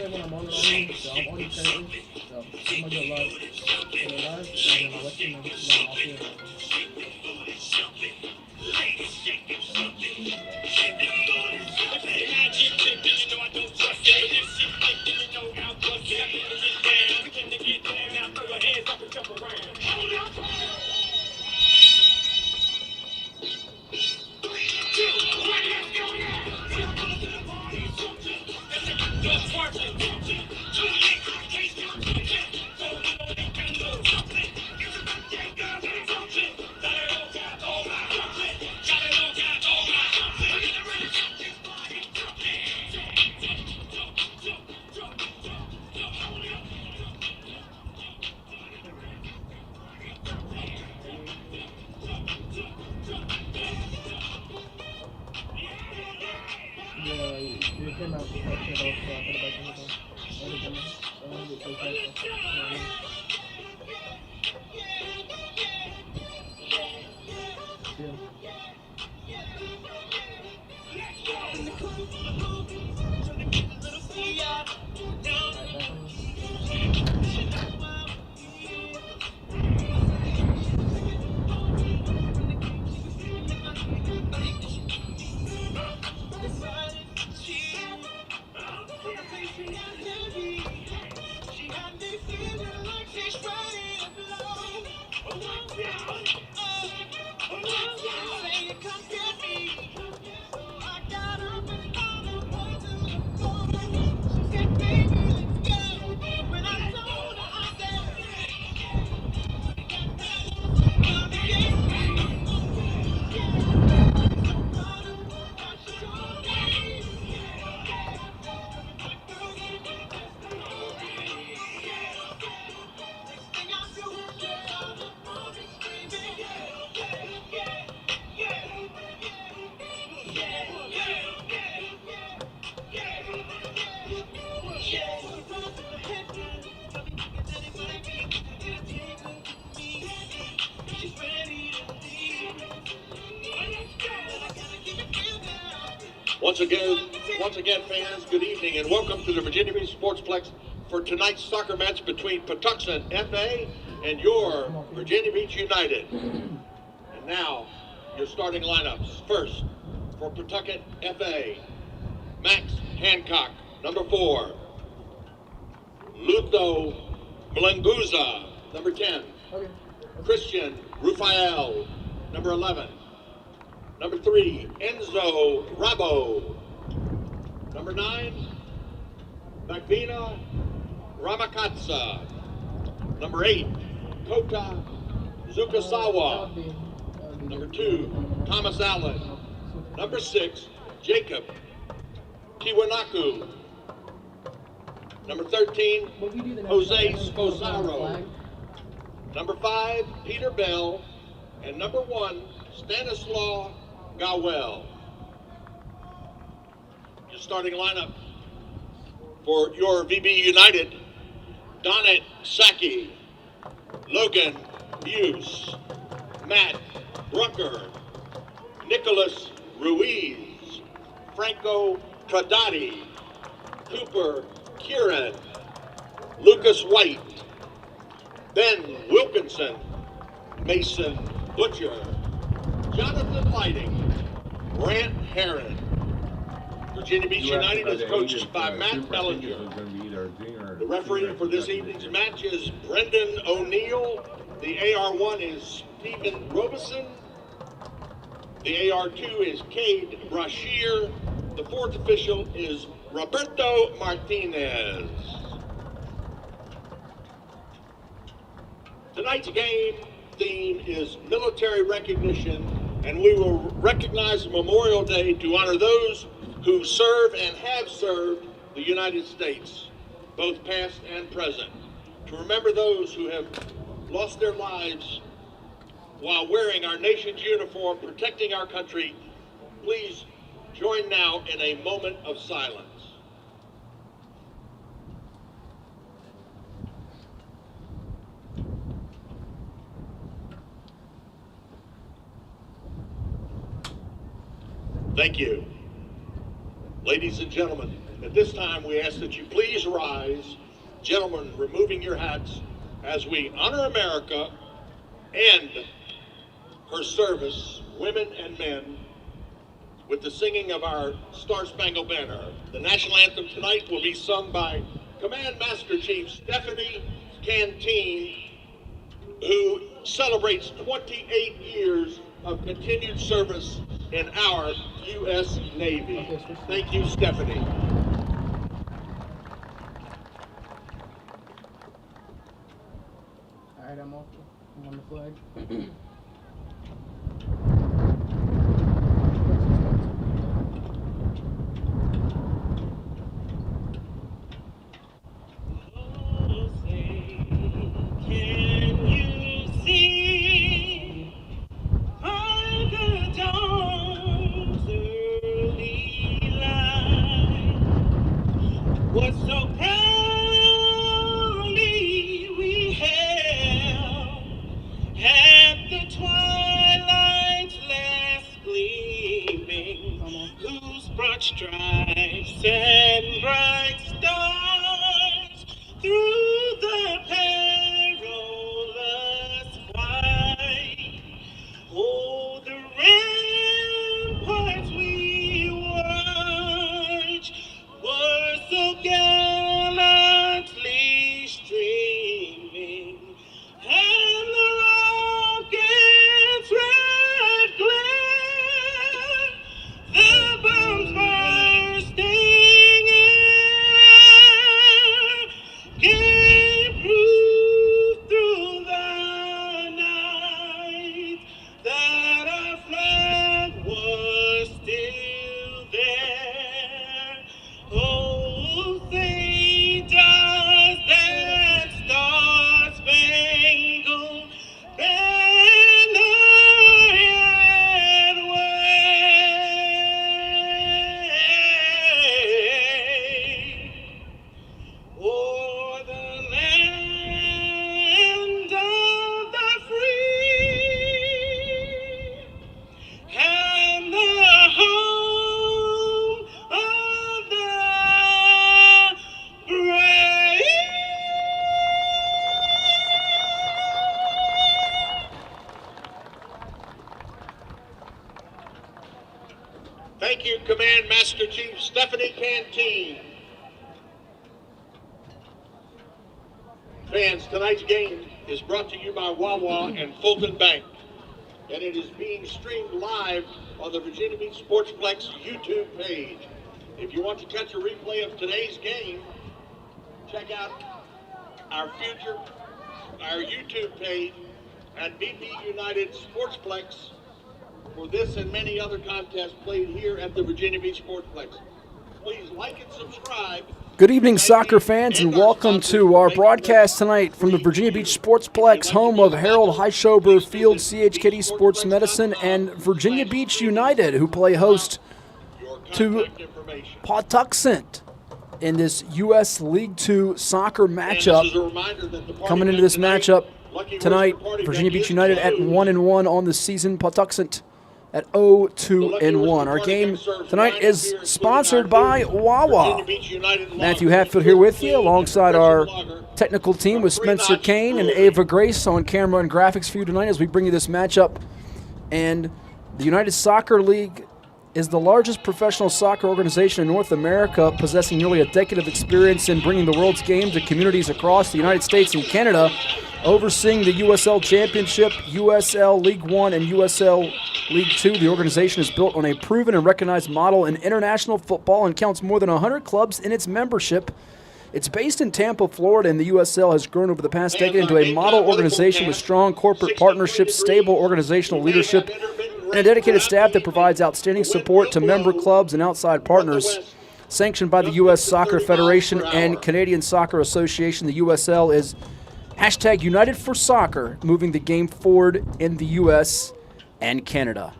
When I'm on it already, so I'm on it currently. So I'm gonna go live. And then I'll let you know. Then I'll see you came out with that shit off, so I put it back in the phone. Once again, fans, good evening and welcome to the Virginia Beach Sportsplex for tonight's soccer match between Patuxent FA and your Virginia Beach United. And now, your starting lineups. First, for Patuxent FA, Max Hancock, number 4. Luto Mlanguza, number 10. Christian Rufael, number 11. Number 3, Enzo Rabo. Number 9, Magvina Ramakatsa. Number 8, Kota Zukasawa. Number 2, Thomas Allen. Number 6, Jacob Kiwanaku. Number 13, Jose Sposaro. Number 5, Peter Bell. And number 1, Stanislaw Gawel. Your starting lineup for your VB United: Donnet Saki, Logan Buse, Matt Brucker, Nicholas Ruiz, Franco Tradati, Cooper Kieran, Lucas White, Ben Wilkinson, Mason Butcher, Jonathan Lighting, Grant Heron. Virginia Beach United is coached by Matt Bellinger. The referee for this evening's match is Brendan O'Neill. The AR1 is Stephen Robeson. The AR2 is Cade Brashear. The 4th official is Roberto Martinez. Tonight's game theme is military recognition, and we will recognize Memorial Day to honor those who serve and have served the United States, both past and present. To remember those who have lost their lives while wearing our nation's uniform, protecting our country, please join now in a moment of silence. Thank you. Ladies and gentlemen, at this time we ask that you please rise. Gentlemen, removing your hats as we honor America and her service, women and men, with the singing of our Star-Spangled Banner. The national anthem tonight will be sung by Command Master Chief Stephanie Canteen, who celebrates 28 years of continued service in our U.S. Navy. Thank you, Stephanie. All right, I'm on the flag. What so proudly we hailed at the twilight's last gleaming, whose broad stripes and bright stars through the perilous fight. Oh, the ramparts we watched were so gallantly streaming, and the rocket's red glare, the bombs bursting air, gave proof through the night that our flag was still there. Oh, say does that star-spangled banner yet wave o'er the land of the free and the home of the brave. Thank you, Command Master Chief Stephanie Canteen. Fans, tonight's game is brought to you by Wawa and Fulton Bank, and it is being streamed live on the Virginia Beach Sportsplex YouTube page. If you want to catch a replay of today's game, check out our YouTube page at BP United Sportsplex for this and many other contests played here at the Virginia Beach Sportsplex. Please like and subscribe. Good evening, soccer fans, and welcome to our broadcast tonight from the Virginia Beach Sportsplex, home of Harold Heischober Field, CHKD Sports Medicine, and Virginia Beach United, who play host to Patuxent in this U.S. League II soccer matchup. Coming into this matchup tonight, Virginia Beach United at 1-1 on the season, Patuxent at 0-2-1. Our game tonight is sponsored by Wawa. Matthew Hatfield here with you, alongside our technical team with Spencer Kane and Ava Grace on camera and graphics for you tonight as we bring you this matchup. And the United Soccer League is the largest professional soccer organization in North America, possessing nearly a decade of experience in bringing the world's game to communities across the United States and Canada, overseeing the USL Championship, USL League One, and USL League Two. The organization is built on a proven and recognized model in international football and counts more than 100 clubs in its membership. It's based in Tampa, Florida, and the USL has grown over the past decade into a model organization with strong corporate partnerships, stable organizational leadership, and a dedicated staff that provides outstanding support to member clubs and outside partners. Sanctioned by the U.S. Soccer Federation and Canadian Soccer Association, the USL is hashtag United for Soccer, moving the game forward in the U.S. and Canada.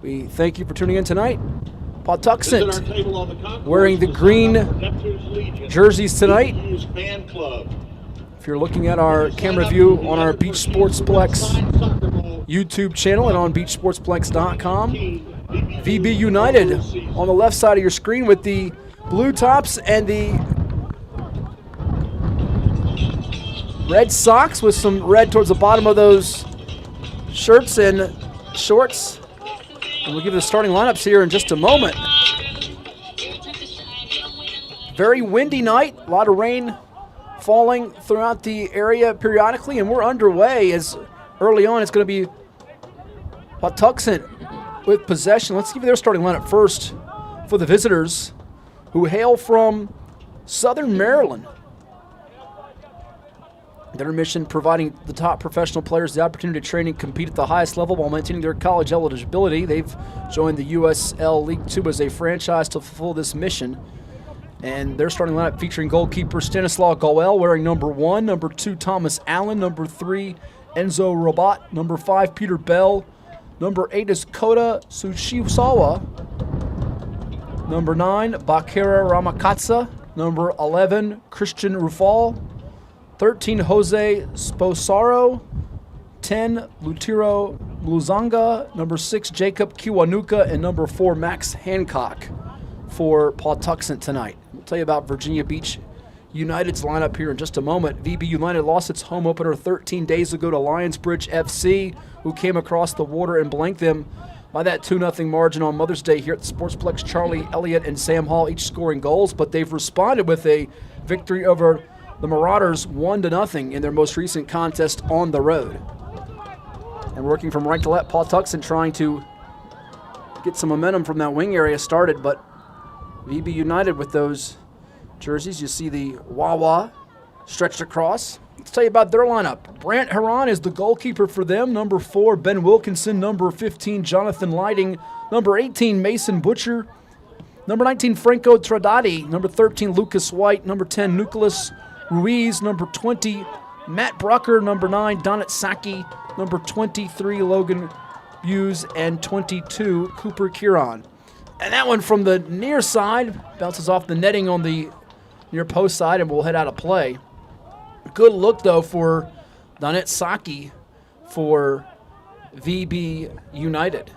We thank you for tuning in tonight. Patuxent wearing the green jerseys tonight. If you're looking at our camera view on our Beach Sportsplex YouTube channel and on beachsportsplex.com, VB United on the left side of your screen with the blue tops and the red socks with some red towards the bottom of those shirts and shorts. And we'll give you the starting lineups here in just a moment. Very windy night, a lot of rain falling throughout the area periodically, and we're underway as early on it's going to be Patuxent with possession. Let's give you their starting lineup first for the visitors who hail from Southern Maryland. Their mission, providing the top professional players the opportunity to train and compete at the highest level while maintaining their college eligibility. They've joined the USL League Two as a franchise to fulfill this mission. And their starting lineup featuring goalkeeper Stanislaw Goel wearing number 1, number 2 Thomas Allen, number 3 Enzo Robot, number 5 Peter Bell, number 8 is Kota Tsushisawa, number 9 Bakira Ramakatsa, number 11 Christian Rufal, 13 Jose Sposaro, 10 Lutiro Muluzanga, number 6 Jacob Kiwanuka, and number 4 Max Hancock for Patuxent tonight. We'll tell you about Virginia Beach United's lineup here in just a moment. VB United lost its home opener 13 days ago to Lionsbridge FC, who came across the water and blanked them by that 2-0 margin on Mother's Day here at the Sportsplex. Charlie Elliott and Sam Hall each scoring goals, but they've responded with a victory over the Marauders 1-0 in their most recent contest on the road. And working from right to left, Patuxent trying to get some momentum from that wing area started, but VB United with those jerseys, you see the Wawa stretched across. Let's tell you about their lineup. Brant Haran is the goalkeeper for them. Number 4, Ben Wilkinson. Number 15, Jonathan Lighting. Number 18, Mason Butcher. Number 19, Franco Tradati. Number 13, Lucas White. Number 10, Nicholas Ruiz. Number 20, Matt Brucker. Number 9, Donat Saki. Number 23, Logan Hughes. And 22, Cooper Kieran. And that one from the near side bounces off the netting on the near post side and will head out of play. Good look, though, for Donat Saki for VB United.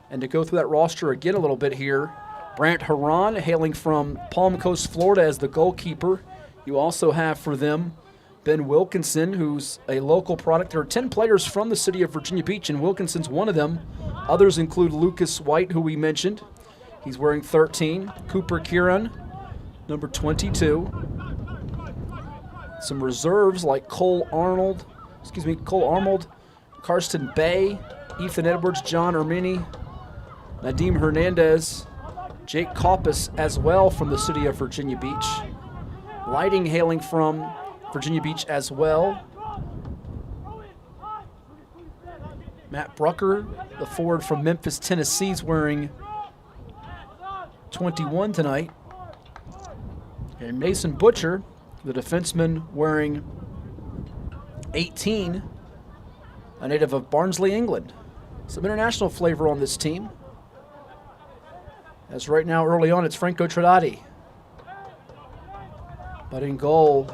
And to go through that roster again a little bit here, Brant Haran, hailing from Palm Coast, Florida, as the goalkeeper. You also have for them Ben Wilkinson, who's a local product. There are 10 players from the city of Virginia Beach, and Wilkinson's one of them. Others include Lucas White, who we mentioned. He's wearing 13. Cooper Kieran, number 22. Some reserves like Cole Arnold, Karsten Bay, Ethan Edwards, John Ermini, Nadim Hernandez, Jake Koppus as well from the city of Virginia Beach. Lighting hailing from Virginia Beach as well. Matt Brucker, the forward from Memphis, Tennessee, is wearing 21 tonight. And Mason Butcher, the defenseman, wearing 18, a native of Barnsley, England. Some international flavor on this team. As right now, early on, it's Franco Tradati. But in goal,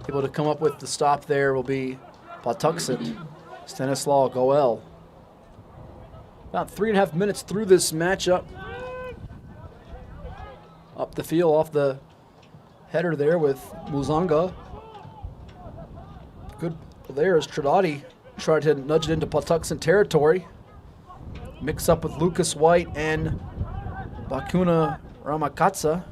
able to come up with the stop there will be Patuxent, Stanislaw Goel. About 3.5 minutes through this matchup. Up the field off the header there with Muzanga. Good there as Tradati tried to nudge it into Patuxent territory. Mix up with Lucas White and Bakuna Ramakatsa.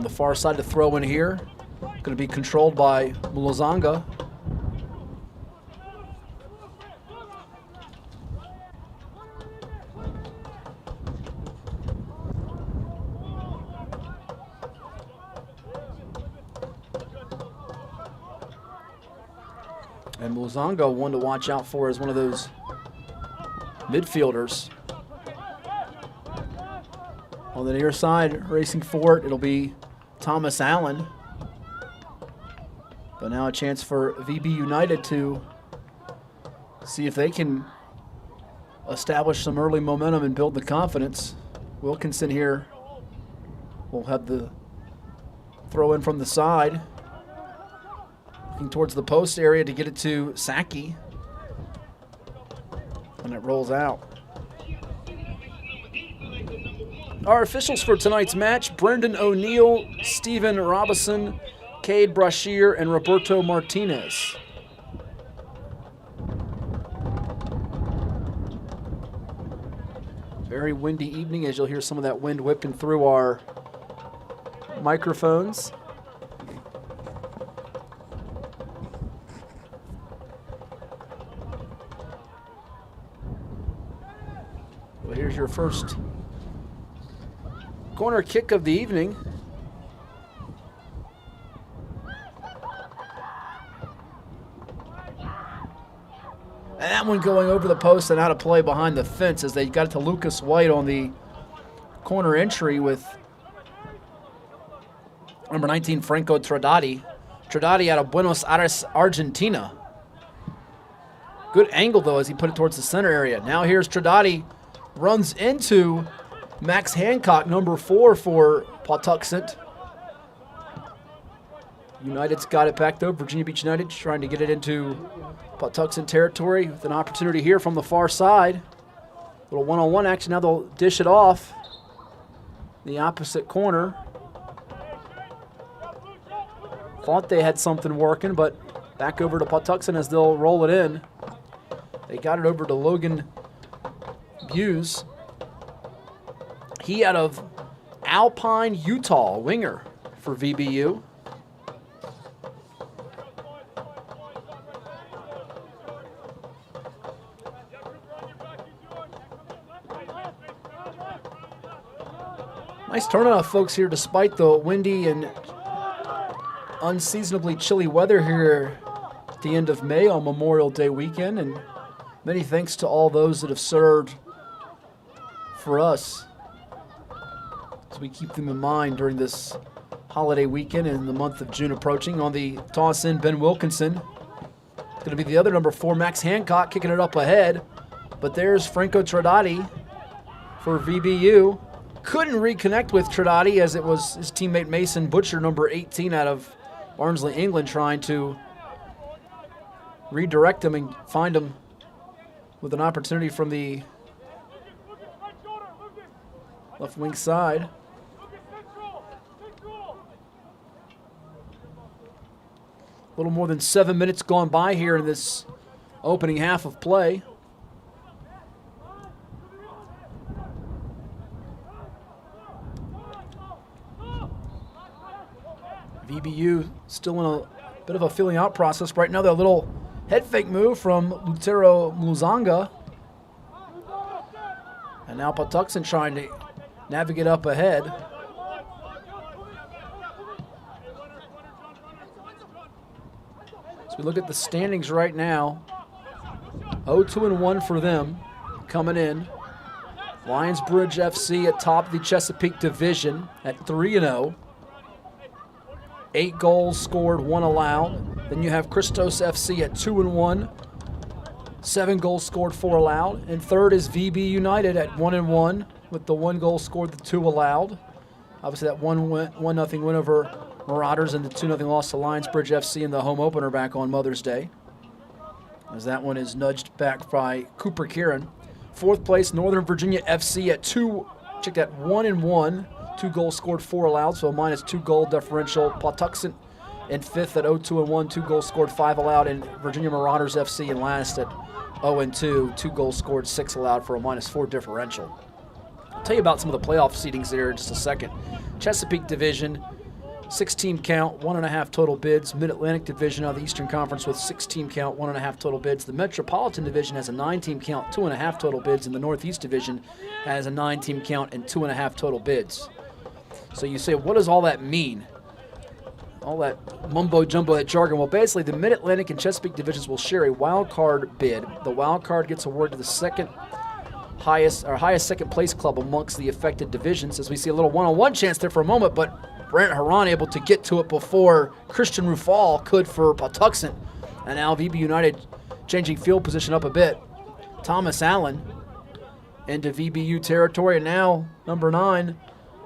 On the far side to throw in here. Going to be controlled by Mulozanga. And Mulozanga, one to watch out for as one of those midfielders. On the near side, racing for it, it'll be Thomas Allen. But now a chance for VB United to see if they can establish some early momentum and build the confidence. Wilkinson here will have the throw in from the side. Looking towards the post area to get it to Saki. And it rolls out. Our officials for tonight's match, Brendan O'Neill, Stephen Robison, Cade Brashear, and Roberto Martinez. Very windy evening, as you'll hear some of that wind whipping through our microphones. Well, here's your first corner kick of the evening. And that one going over the post and out of play behind the fence as they got it to Lucas White on the corner entry with number 19, Franco Tradati. Tradati out of Buenos Aires, Argentina. Good angle, though, as he put it towards the center area. Now here's Tradati, runs into Max Hancock, number 4 for Patuxent. United's got it back, though. Virginia Beach United trying to get it into Patuxent territory with an opportunity here from the far side. Little one-on-one action. Now they'll dish it off the opposite corner. Thought they had something working, but back over to Patuxent as they'll roll it in. They got it over to Logan Buse. He out of Alpine, Utah, winger for VBU. Nice turnout, folks, here despite the windy and unseasonably chilly weather here at the end of May on Memorial Day weekend. And many thanks to all those that have served for us as we keep them in mind during this holiday weekend and the month of June approaching. On the toss in, Ben Wilkinson. It's going to be the other number 4, Max Hancock, kicking it up ahead. But there's Franco Tradati for VBU. Couldn't reconnect with Tradati as it was his teammate Mason Butcher, number 18 out of Barnsley, England, trying to redirect him and find him with an opportunity from the left wing side. A little more than 7 minutes gone by here in this opening half of play. VBU still in a bit of a feeling out process. Right now, they're a little head fake move from Lutero Muzanga. And now Patuxent trying to navigate up ahead. So we look at the standings right now. 0-2-1 for them coming in. Lionsbridge FC atop the Chesapeake Division at 3-0. 8 goals scored, 1 allowed. Then you have Christos FC at 2-1. 7 goals scored, 4 allowed. And third is VB United at 1-1 with the 1 goal scored, the 2 allowed. Obviously that 1-0 win over Marauders and the 2-0 loss to Lionsbridge FC in the home opener back on Mother's Day, as that one is nudged back by Cooper Kieran. Fourth place, Northern Virginia FC at 1-1. 2 goals scored, 4 allowed, so a -2 goal differential. Patuxent in fifth at 0-2-1, 2 goals scored, 5 allowed, and Virginia Marauders FC in last at 0-2, 2 goals scored, 6 allowed for a -4 differential. I'll tell you about some of the playoff seedings there in just a second. Chesapeake Division, 6-team count, 1.5 total bids. Mid-Atlantic Division out of the Eastern Conference with 6-team count, 1.5 total bids. The Metropolitan Division has a 9-team count, 2.5 total bids, and the Northeast Division has a 9-team count and 2.5 total bids. So you say, what does all that mean? All that mumbo-jumbo, that jargon. Well, basically, the Mid-Atlantic and Chesapeake divisions will share a wild card bid. The wild card gets awarded to the highest second place club amongst the affected divisions. As we see a little one-on-one chance there for a moment, but Brent Haran able to get to it before Christian Rufal could for Patuxent. And now VB United changing field position up a bit. Thomas Allen into VBU territory, and now number 9,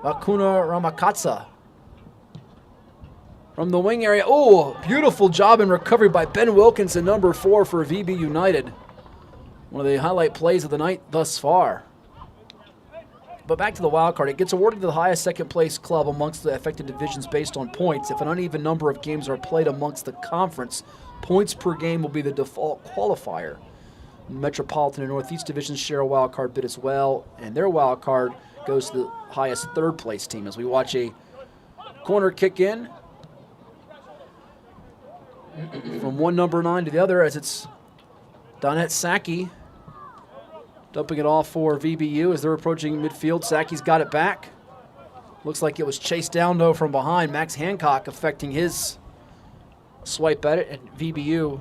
Akuna Ramakatsa. From the wing area. Oh, beautiful job in recovery by Ben Wilkinson, number 4 for VB United. One of the highlight plays of the night thus far. But back to the wild card. It gets awarded to the highest second-place club amongst the affected divisions based on points. If an uneven number of games are played amongst the conference, points per game will be the default qualifier. Metropolitan and Northeast divisions share a wild card bid as well, and their wild card goes to the highest third-place team. As we watch a corner kick in from one number 9 to the other, as it's Donette Saki dumping it off for VBU as they're approaching midfield. Saki's got it back. Looks like it was chased down, though, from behind. Max Hancock affecting his swipe at it, and VBU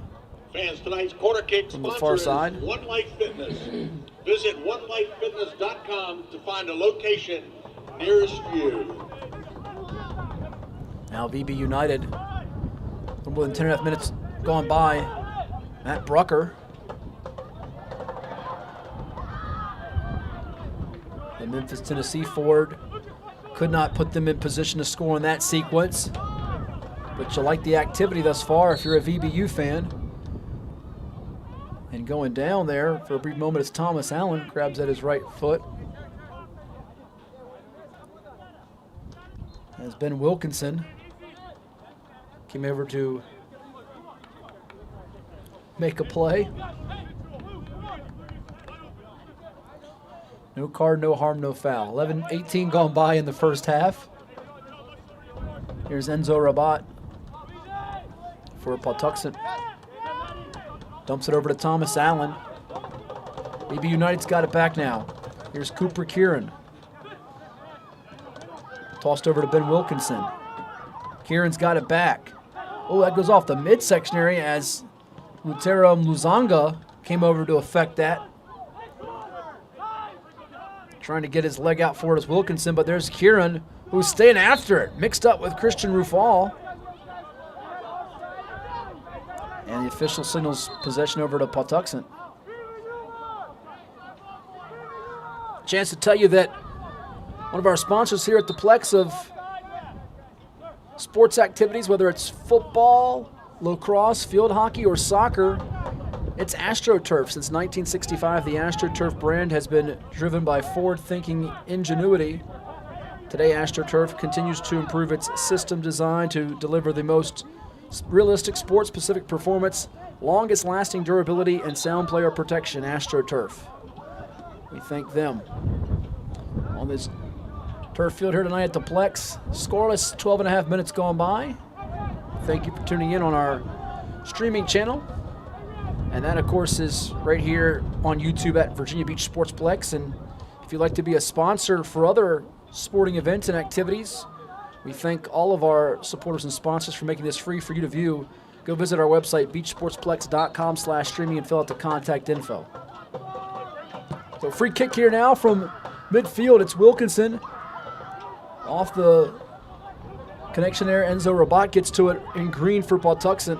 Fans, tonight's corner kick from the far side. One Life Fitness. Visit onelifefitness.com to find a location nearest you. Now VB United, a little more than 10.5 minutes gone by. Matt Brucker. The Memphis, Tennessee forward could not put them in position to score in that sequence. But you like the activity thus far if you're a VBU fan. And going down there for a brief moment is Thomas Allen, grabs at his right foot. As Ben Wilkinson came over to make a play. No card, no harm, no foul. 11-18 gone by in the first half. Here's Enzo Rabat for Patuxent. Dumps it over to Thomas Allen. VB United's got it back now. Here's Cooper Kieran. Tossed over to Ben Wilkinson. Kieran's got it back. Oh, that goes off the midsection area as Lutero Mluzanga came over to effect that. Trying to get his leg out for it as Wilkinson, but there's Kieran who's staying after it. Mixed up with Christian Rufal. And the official signals possession over to Patuxent. Chance to tell you that one of our sponsors here at the Plex of sports activities, whether it's football, lacrosse, field hockey, or soccer, it's AstroTurf. Since 1965, the AstroTurf brand has been driven by forward-thinking ingenuity. Today, AstroTurf continues to improve its system design to deliver the most realistic sports-specific performance, longest-lasting durability, and sound player protection. AstroTurf. We thank them. On this turf field here tonight at the Plex, scoreless, 12.5 minutes gone by. Thank you for tuning in on our streaming channel. And that, of course, is right here on YouTube at Virginia Beach Sportsplex. And if you'd like to be a sponsor for other sporting events and activities, we thank all of our supporters and sponsors for making this free for you to view. Go visit our website, beachsportsplex.com/streaming, and fill out the contact info. So free kick here now from midfield. It's Wilkinson. Off the connection there, Enzo Rabat gets to it in green for Patuxent.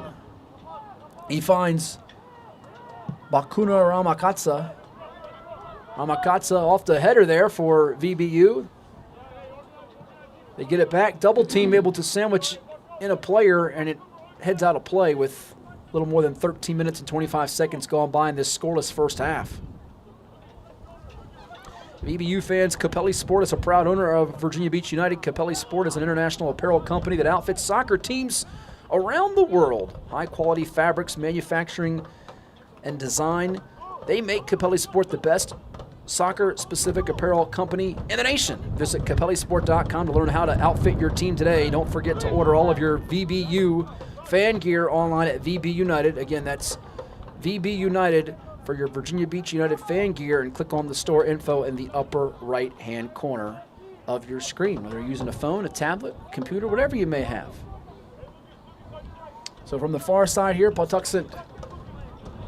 He finds Bakuna Ramakatsa. Ramakatsa off the header there for VBU. They get it back. Double team able to sandwich in a player, and it heads out of play with a little more than 13 minutes and 25 seconds gone by in this scoreless first half. VBU fans, Capelli Sport is a proud owner of Virginia Beach United. Capelli Sport is an international apparel company that outfits soccer teams around the world. High-quality fabrics, manufacturing, and design. They make Capelli Sport the best soccer-specific apparel company in the nation. Visit capellisport.com to learn how to outfit your team today. Don't forget to order all of your VBU fan gear online at VB United. Again, that's VB United for your Virginia Beach United fan gear, and click on the store info in the upper right-hand corner of your screen, whether you're using a phone, a tablet, computer, whatever you may have. So from the far side here, Patuxent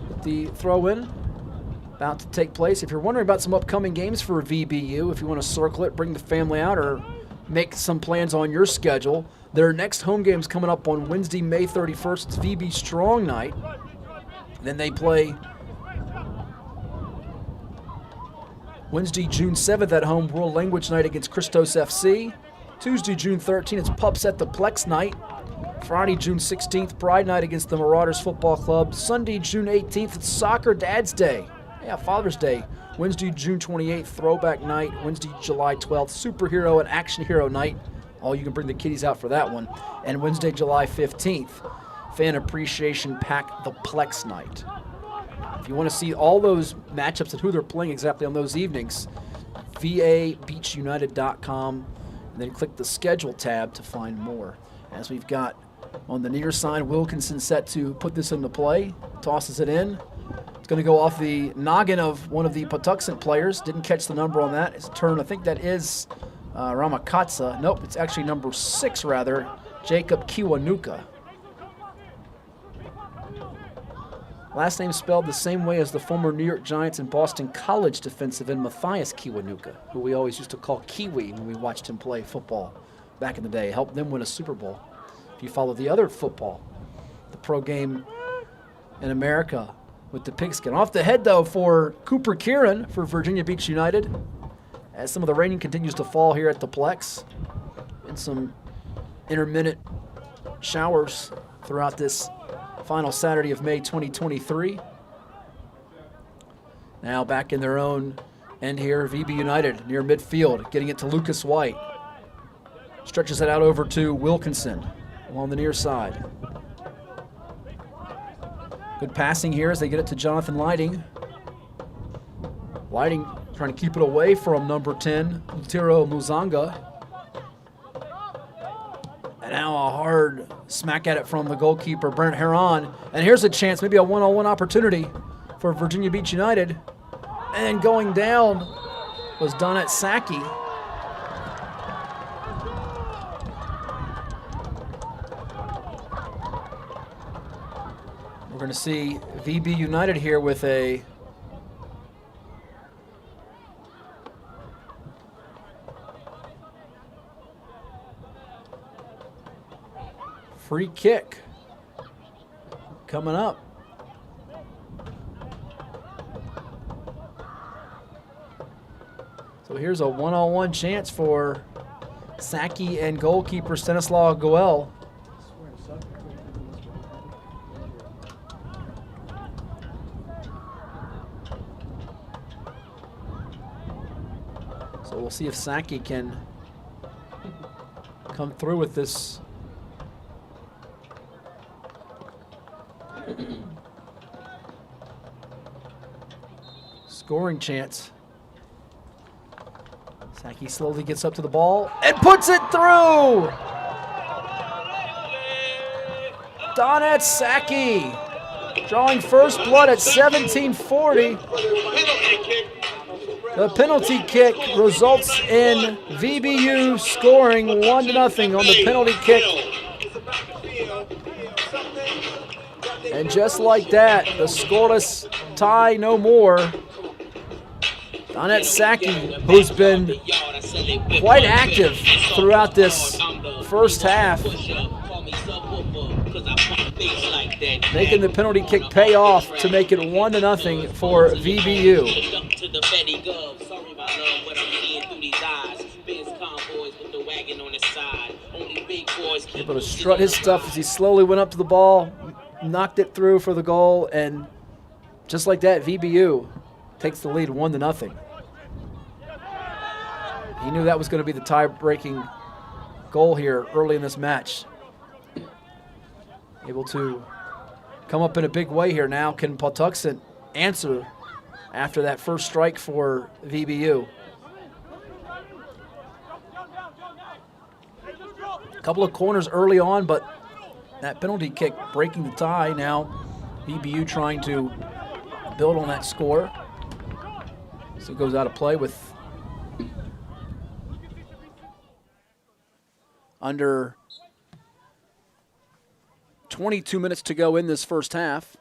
with the throw-in about to take place. If you're wondering about some upcoming games for VBU, if you want to circle it, bring the family out, or make some plans on your schedule, their next home game's coming up on Wednesday, May 31st. It's VB Strong Night. Then they play Wednesday, June 7th at home, World Language Night against Christos FC. Tuesday, June 13th, it's Pups at the Plex Night. Friday, June 16th, Pride Night against the Marauders Football Club. Sunday, June 18th, it's Soccer Dad's Day. Yeah, Father's Day. Wednesday, June 28th, Throwback Night. Wednesday, July 12th, Superhero and Action Hero Night. Oh, you can bring the kiddies out for that one. And Wednesday, July 15th, Fan Appreciation Pack the Plex Night. If you want to see all those matchups and who they're playing exactly on those evenings, vabeachunited.com, and then click the Schedule tab to find more. As we've got on the near side, Wilkinson set to put this into play, tosses it in. It's going to go off the noggin of one of the Patuxent players. Didn't catch the number on that. It's a turn, I think that is Ramakatsa. Nope, it's actually number 6 rather, Jacob Kiwanuka. Last name spelled the same way as the former New York Giants and Boston College defensive end Matthias Kiwanuka, who we always used to call Kiwi when we watched him play football back in the day. Helped them win a Super Bowl. If you follow the other football, the pro game in America with the pigskin. Off the head, though, for Cooper Kieran for Virginia Beach United, as some of the rain continues to fall here at the Plex, and some intermittent showers throughout this final Saturday of May 2023. Now back in their own end here, VB United near midfield, getting it to Lucas White. Stretches it out over to Wilkinson along the near side. Good passing here as they get it to Jonathan Lighting. Lighting trying to keep it away from number 10, Lutero Muzanga. And now a hard smack at it from the goalkeeper, Brent Heron. And here's a chance, maybe a one-on-one opportunity for Virginia Beach United. And going down was Donat Saki. We're going to see VB United here with a free kick coming up. So here's a one-on-one chance for Saki and goalkeeper Stanislaw Goel. So we'll see if Saki can come through with this. Scoring chance. Saki slowly gets up to the ball and puts it through! Donat Saki drawing first blood at 17:40. The penalty kick results in VBU scoring 1-0 on the penalty kick. And just like that, the scoreless tie no more. Donat Saki, who's been quite active throughout this first half, making the penalty kick pay off to make it 1-0 for VBU. Able to strut his stuff as he slowly went up to the ball, knocked it through for the goal, and just like that, VBU takes the lead 1-0. He knew that was going to be the tie-breaking goal here early in this match. Able to come up in a big way here now. Can Patuxent answer after that first strike for VBU? A couple of corners early on, but that penalty kick breaking the tie. Now VBU trying to build on that score. So it goes out of play with under 22 minutes to go in this first half.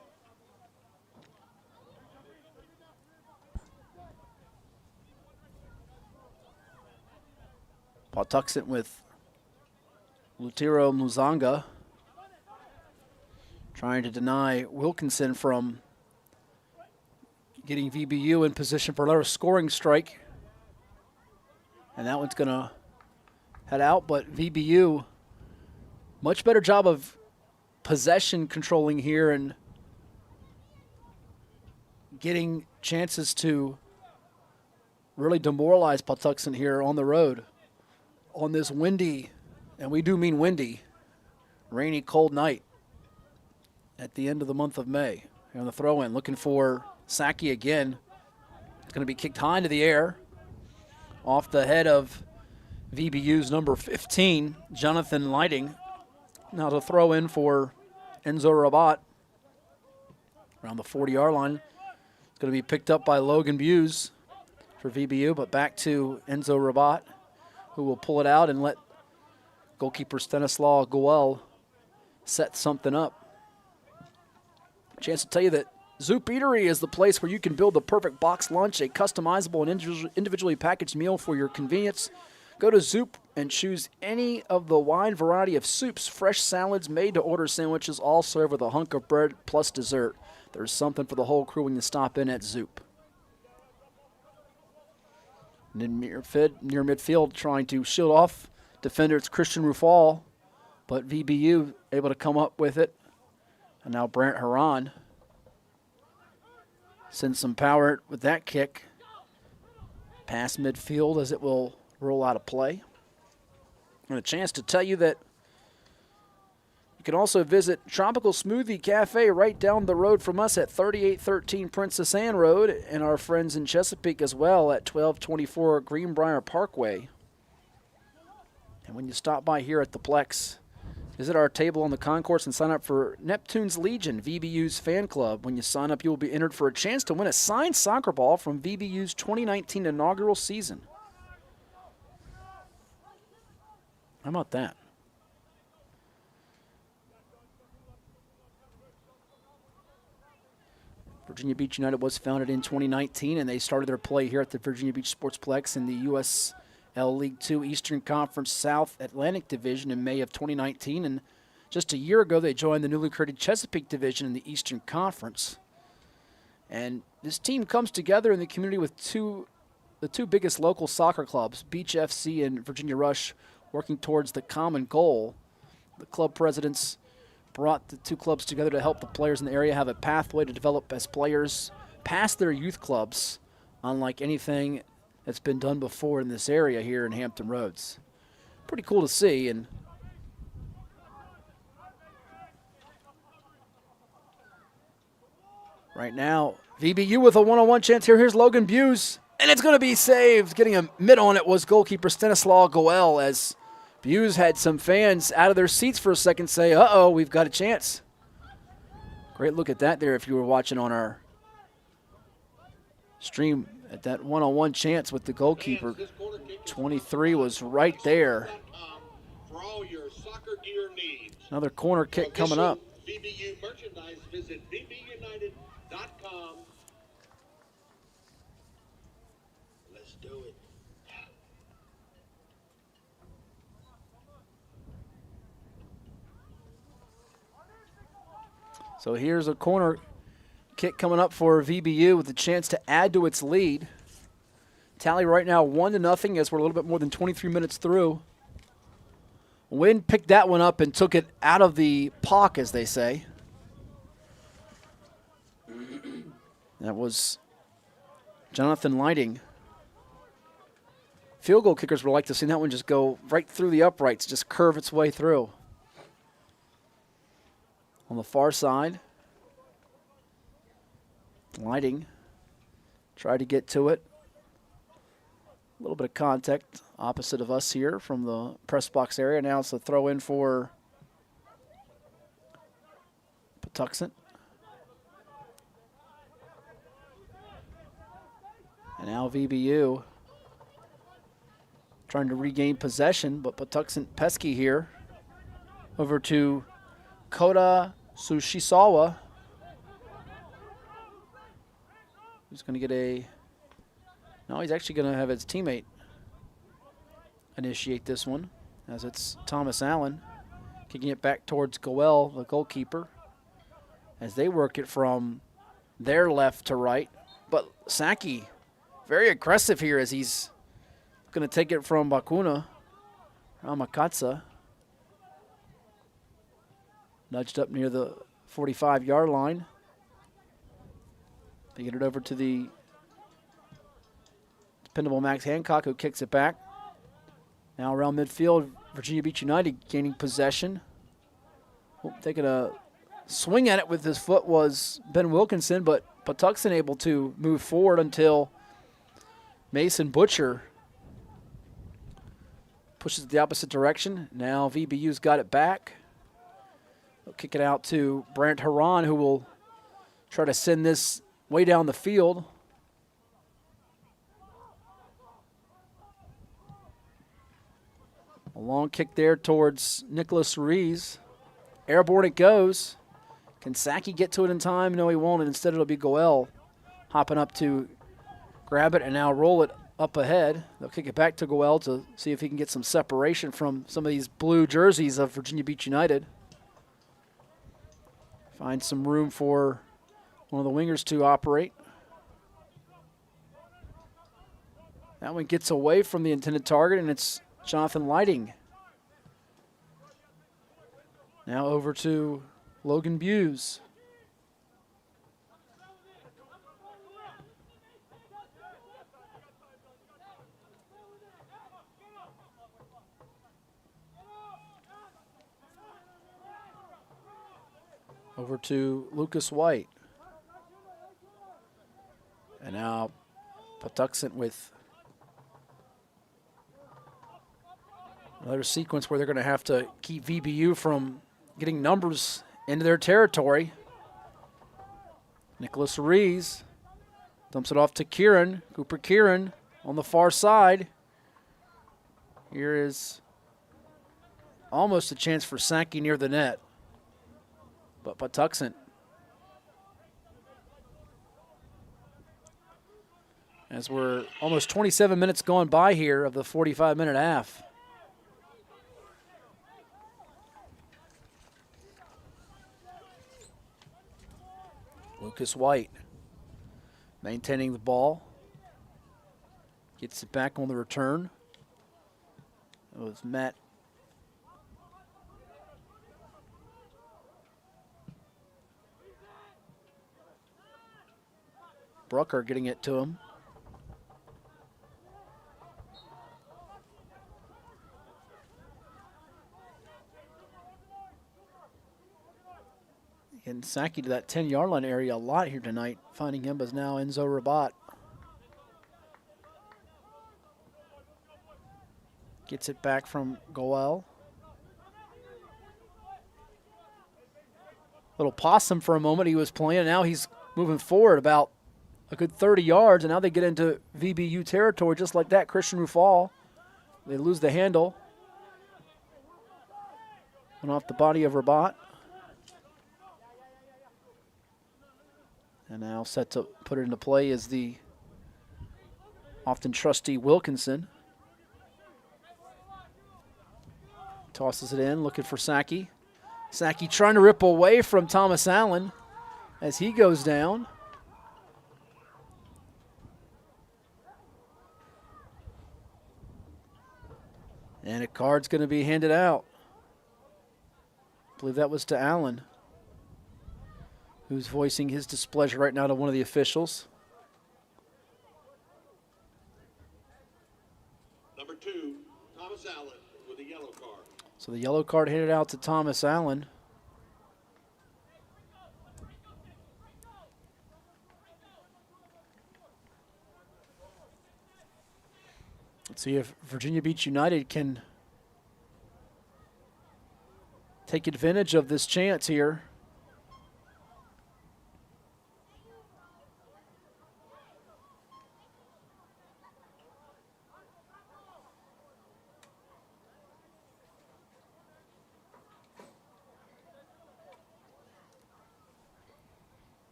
Patuxent with Lutero Muzanga trying to deny Wilkinson from getting VBU in position for another scoring strike. And that one's going to head out, but VBU Much better job of possession controlling here and getting chances to really demoralize Patuxent here on the road on this windy, and we do mean windy, rainy, cold night at the end of the month of May. Here on the throw-in, looking for Saki again. It's going to be kicked high into the air off the head of VBU's number 15, Jonathan Lighting. Now to throw in for Enzo Rabat around the 40-yard line. It's going to be picked up by Logan Buse for VBU, but back to Enzo Rabat, who will pull it out and let goalkeeper Stanislaw Goel set something up. Chance to tell you that Zoop Eatery is the place where you can build the perfect box lunch, a customizable and individually packaged meal for your convenience. Go to Zoop and choose any of the wide variety of soups, fresh salads, made-to-order sandwiches, all served with a hunk of bread plus dessert. There's something for the whole crew when you stop in at Zoop. And then near midfield, trying to shield off defender, it's Christian Rufal, but VBU able to come up with it. And now Brant Haran sends some power with that kick. Past midfield as it will roll out of play. And a chance to tell you that you can also visit Tropical Smoothie Cafe right down the road from us at 3813 Princess Anne Road, and our friends in Chesapeake as well at 1224 Greenbrier Parkway. And when you stop by here at the Plex, visit our table on the concourse and sign up for Neptune's Legion, VBU's fan club. When you sign up, you will be entered for a chance to win a signed soccer ball from VBU's 2019 inaugural season. How about that? Virginia Beach United was founded in 2019, and they started their play here at the Virginia Beach Sportsplex in the USL League Two Eastern Conference South Atlantic Division in May of 2019. And just a year ago, they joined the newly created Chesapeake Division in the Eastern Conference. And this team comes together in the community with the two biggest local soccer clubs, Beach FC and Virginia Rush, working towards the common goal. The club presidents brought the two clubs together to help the players in the area have a pathway to develop as players past their youth clubs, unlike anything that's been done before in this area here in Hampton Roads. Pretty cool to see. And right now, VBU with a one-on-one chance here. Here's Logan Buse, and it's going to be saved. Getting a mid on it was goalkeeper Stanislaw Goel, as Buse had some fans out of their seats for a second say, uh-oh, we've got a chance. Great look at that there if you were watching on our stream at that one-on-one chance with the goalkeeper. 23 was right there. Another corner kick coming up. VBU merchandise, visit VBUnited.com. Let's do it. So here's a corner kick coming up for VBU with a chance to add to its lead. Tally right now 1-0 as we're a little bit more than 23 minutes through. Wynn picked that one up and took it out of the pock, as they say. That was Jonathan Lighting. Field goal kickers would like to see that one just go right through the uprights, just curve its way through. On the far side, Lighting tried to get to it. A little bit of contact opposite of us here from the press box area. Now it's a throw in for Patuxent. And now VBU trying to regain possession, but Patuxent pesky here. Over to Kota Sushisawa, who's going to get a... No, he's actually going to have his teammate initiate this one, as it's Thomas Allen kicking it back towards Goel, the goalkeeper, as they work it from their left to right. But Saki, very aggressive here as he's going to take it from Bakuna, Ramakatsa. Nudged up near the 45-yard line. They get it over to the dependable Max Hancock, who kicks it back. Now around midfield, Virginia Beach United gaining possession. Taking a swing at it with his foot was Ben Wilkinson, but Patuxent able to move forward until Mason Butcher pushes it the opposite direction. Now VBU's got it back. They'll kick it out to Brant Haran, who will try to send this way down the field. A long kick there towards Nicholas Ruiz. Airborne it goes. Can Saki get to it in time? No, he won't, and instead it'll be Goel hopping up to grab it and now roll it up ahead. They'll kick it back to Goel to see if he can get some separation from some of these blue jerseys of Virginia Beach United. Find some room for one of the wingers to operate. That one gets away from the intended target, and it's Jonathan Lighting. Now over to Logan Buse. Over to Lucas White. And now Patuxent with another sequence where they're going to have to keep VBU from getting numbers into their territory. Nicholas Ruiz dumps it off to Kieran. Cooper Kieran on the far side. Here is almost a chance for Sankey near the net. But Patuxent, as we're almost 27 minutes gone by here of the 45-minute half. Lucas White maintaining the ball. Gets it back on the return. It was Matt Brucker getting it to him. And Saki to that 10-yard line area a lot here tonight. Finding him is now Enzo Rabat. Gets it back from Goel. Little possum for a moment he was playing, and now he's moving forward about a good 30 yards, and now they get into VBU territory just like that. Christian Rufal, they lose the handle. Went off the body of Rabat. And now set to put it into play is the often trusty Wilkinson. Tosses it in, looking for Saki. Saki trying to rip away from Thomas Allen as he goes down. And a card's going to be handed out. I believe that was to Allen, who's voicing his displeasure right now to one of the officials. Number 2, Thomas Allen with a yellow card. So the yellow card handed out to Thomas Allen. Let's see if Virginia Beach United can take advantage of this chance here.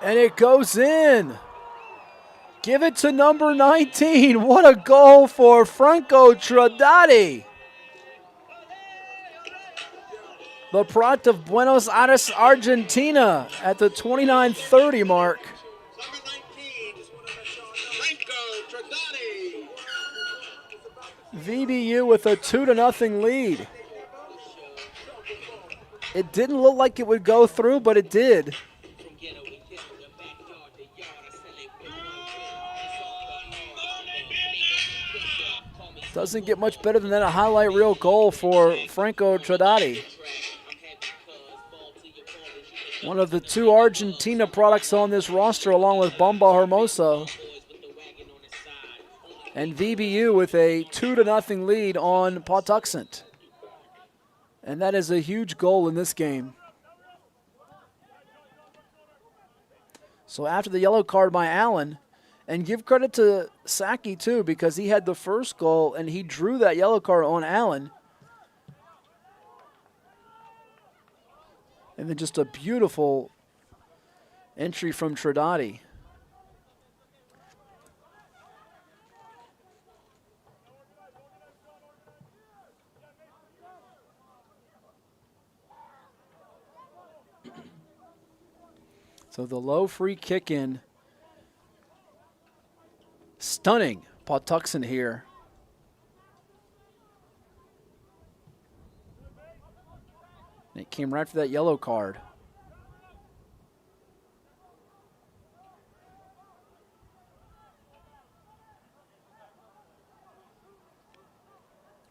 And it goes in. Give it to number 19. What a goal for Franco Tradati. The product of Buenos Aires, Argentina at the 29:30 mark. Number 19, Franco Tradati. VBU with a 2-0 lead. It didn't look like it would go through, but it did. Doesn't get much better than that. A highlight reel goal for Franco Tradati. One of the two Argentina products on this roster, along with Bomba Hermoso. And VBU with a 2-0 lead on Patuxent. And that is a huge goal in this game. So after the yellow card by Allen, and give credit to Saki too, because he had the first goal and he drew that yellow card on Allen. And then just a beautiful entry from Tradati. So the low free kick in. Stunning Patuxent here. And it came right for that yellow card.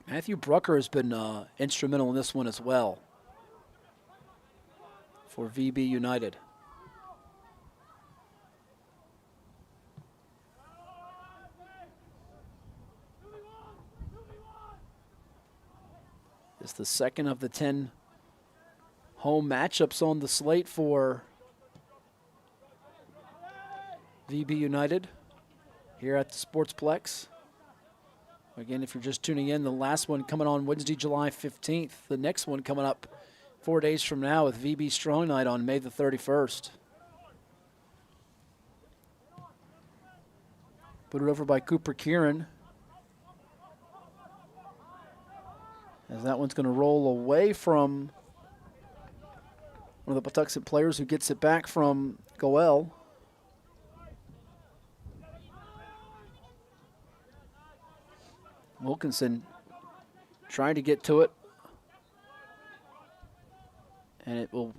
Matthew Brucker has been instrumental in this one as well for VB United. It's the second of the 10 home matchups on the slate for VB United here at the Sportsplex. Again, if you're just tuning in, the last one coming on Wednesday, July 15th. The next one coming up 4 days from now with VB Strong Night on May the 31st. Put it over by Cooper Kieran. As that one's going to roll away from one of the Patuxent players who gets it back from Goel. Wilkinson trying to get to it. And it will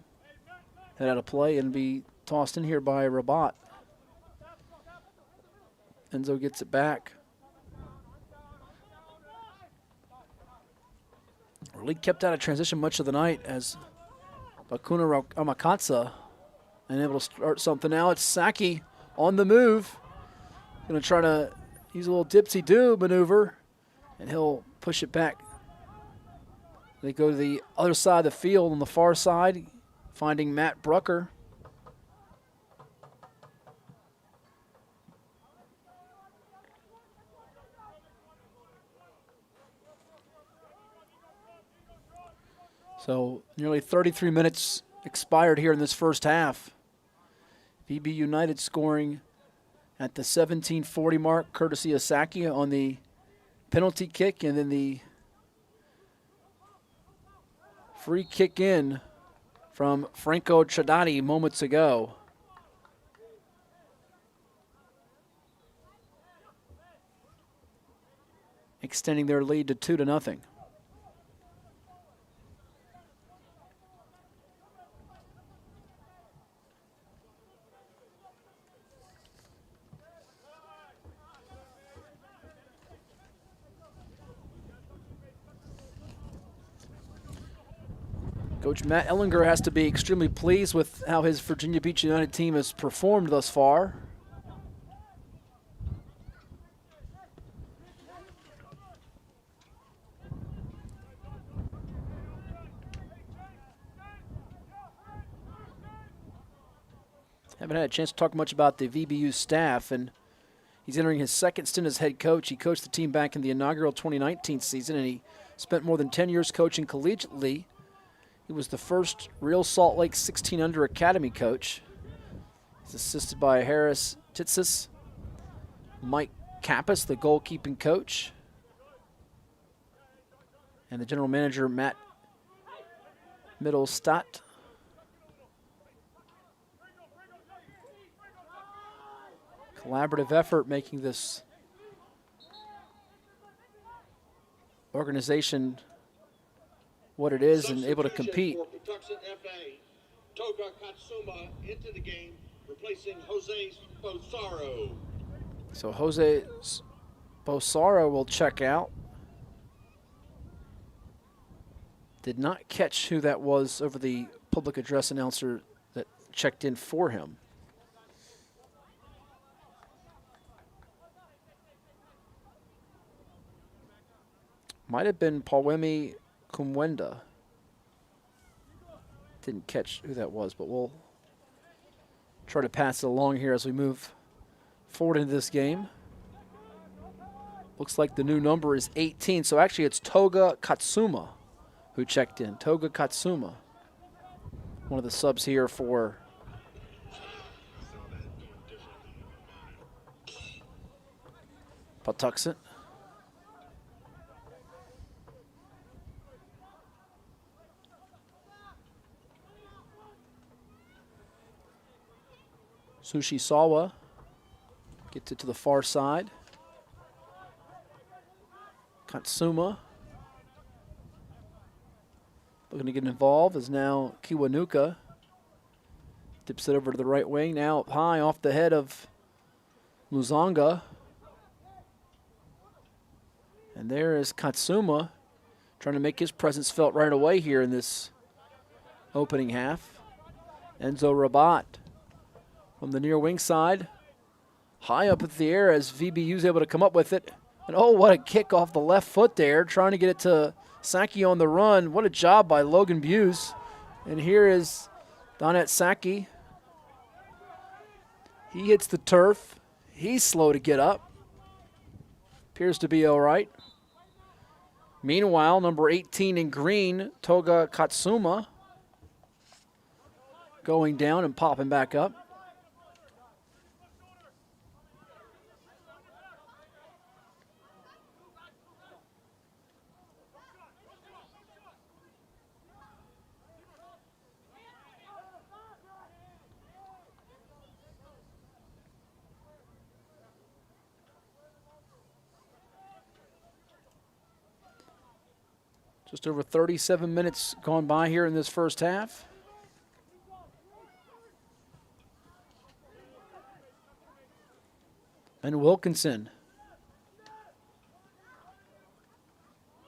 head out of play and be tossed in here by Rabat. Enzo gets it back. League kept out of transition much of the night as Bakuna Amakatsa unable to start something now. It's Saki on the move. Going to try to use a little dipsy-do maneuver, and he'll push it back. They go to the other side of the field on the far side, finding Matt Brucker. So nearly 33 minutes expired here in this first half. VB United scoring at the 17:40 mark, courtesy of Saki on the penalty kick, and then the free kick in from Franco Tradati moments ago. Extending their lead to 2-0. Coach Matt Ellinger has to be extremely pleased with how his Virginia Beach United team has performed thus far. Haven't had a chance to talk much about the VBU staff, and he's entering his second stint as head coach. He coached the team back in the inaugural 2019 season, and he spent more than 10 years coaching collegiately. He was the first real Salt Lake 16 under academy coach. He's assisted by Harris Titsis, Mike Kappas, the goalkeeping coach, and the general manager, Matt Mittelstadt. Collaborative effort making this organization what it is and able to compete. For Patuxent FA, Toga Katsuma into the game, replacing Jose Bosaro. So Jose Bosaro will check out. Did not catch who that was over the public address announcer that checked in for him. Might have been Pawemi Kumwenda. Didn't catch who that was, but we'll try to pass it along here as we move forward into this game. Looks like the new number is 18, so actually it's Toga Katsuma who checked in. Toga Katsuma, one of the subs here for Patuxent. Sushisawa gets it to the far side. Katsuma looking to get involved is now Kiwanuka. Dips it over to the right wing. Now up high off the head of Luzonga. And there is Katsuma trying to make his presence felt right away here in this opening half. Enzo Rabat from the near wing side. High up in the air as VBU is able to come up with it. And oh, what a kick off the left foot there, trying to get it to Saki on the run. What a job by Logan Buse. And here is Donat Saki. He hits the turf. He's slow to get up. Appears to be all right. Meanwhile, number 18 in green, Toga Katsuma, going down and popping back up. Just over 37 minutes gone by here in this first half. Ben Wilkinson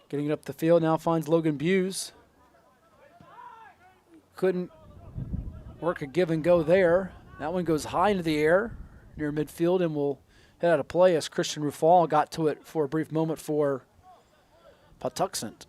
getting it up the field, now finds Logan Buse. Couldn't work a give and go there. That one goes high into the air near midfield and will head out of play as Christian Rufal got to it for a brief moment for Patuxent.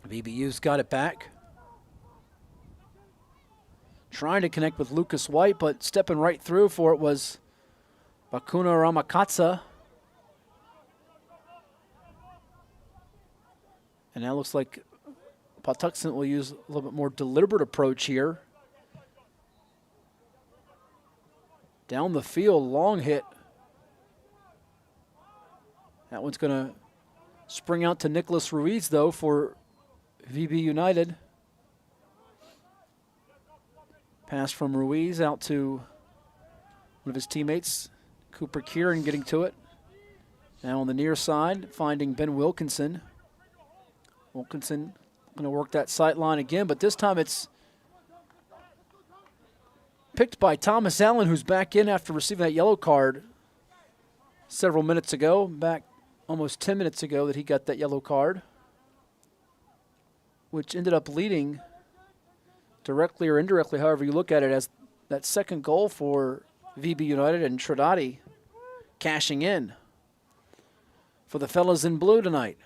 VBU's got it back. Trying to connect with Lucas White, but stepping right through for it was Bakuna Ramakatsa. And now looks like Patuxent will use a little bit more deliberate approach here. Down the field, long hit. That one's going to spring out to Nicholas Ruiz, though, for VB United. Pass from Ruiz out to one of his teammates, Cooper Kieran, getting to it. Now on the near side, finding Ben Wilkinson. Wilkinson going to work that sight line again, but this time it's picked by Thomas Allen, who's back in after receiving that yellow card several minutes ago, back almost 10 minutes ago that he got that yellow card, which ended up leading directly or indirectly, however you look at it, as that second goal for VB United, and Trinati cashing in for the fellas in blue tonight.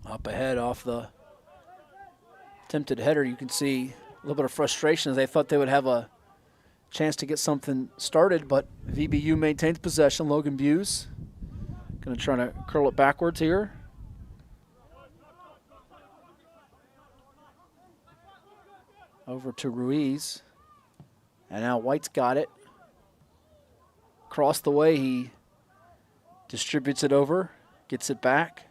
Up ahead off the attempted header, you can see a little bit of frustration as they thought they would have a chance to get something started, but VBU maintains possession. Logan Buse going to try to curl it backwards here. Over to Ruiz. And now White's got it. Across the way, he distributes it over, gets it back.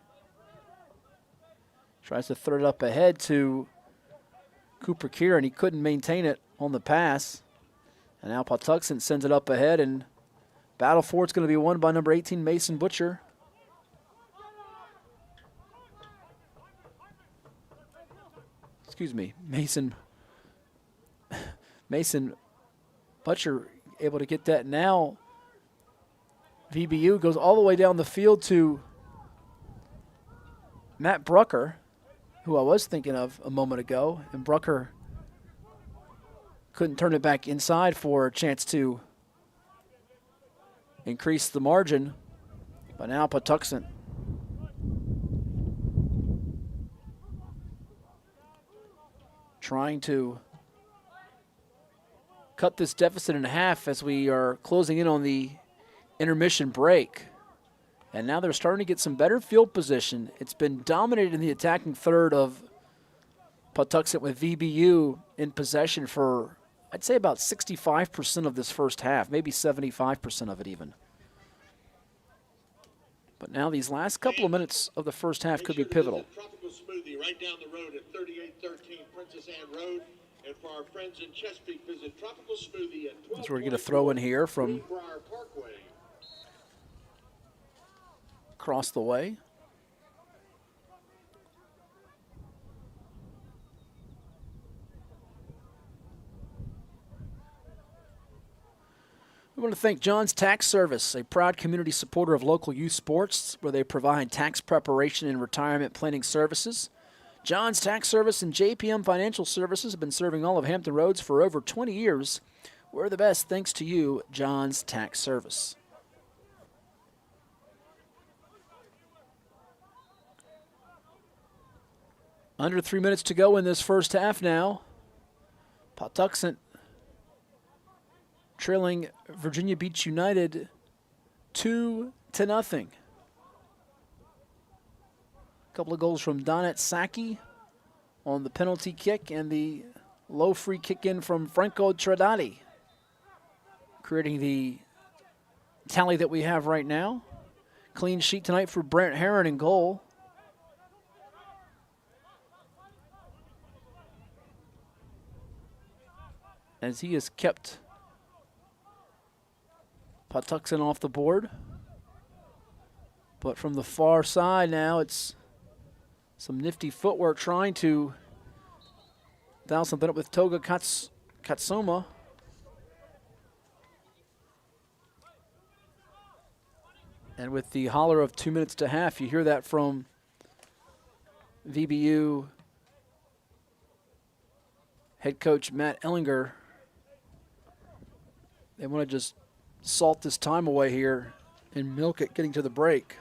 Tries to throw it up ahead to Cooper Kieran. He couldn't maintain it on the pass. And now Patuxent sends it up ahead, and battle for it's going to be won by number 18, Mason Butcher. Excuse me, Mason Butcher able to get that. Now VBU goes all the way down the field to Matt Brucker, who I was thinking of a moment ago, and Brucker couldn't turn it back inside for a chance to increase the margin. But now Patuxent trying to cut this deficit in half as we are closing in on the intermission break. And now they're starting to get some better field position. It's been dominated in the attacking third of Patuxent, with VBU in possession for, I'd say, about 65% of this first half, maybe 75% of it even. But now these last couple of minutes of the first half could be pivotal. Tropical Smoothie right down the road at 3813 Princess Anne Road. And for our friends in Chesapeake, visit Tropical Smoothie at 12. That's where we get a throw in here from across the way. We want to thank John's Tax Service, a proud community supporter of local youth sports, where they provide tax preparation and retirement planning services. John's Tax Service and JPM Financial Services have been serving all of Hampton Roads for over 20 years. We're the best thanks to you, John's Tax Service. Under 3 minutes to go in this first half now. Patuxent trailing Virginia Beach United 2-0. A couple of goals from Donat Saki on the penalty kick and the low free kick in from Franco Tradati, creating the tally that we have right now. Clean sheet tonight for Brent Herron in goal. As he has kept Patuxent off the board. But from the far side now, it's some nifty footwork trying to dial something up with Toga Katsuma. And with the holler of 2 minutes to half, you hear that from VBU head coach Matt Ellinger. They want to just salt this time away here and milk it getting to the break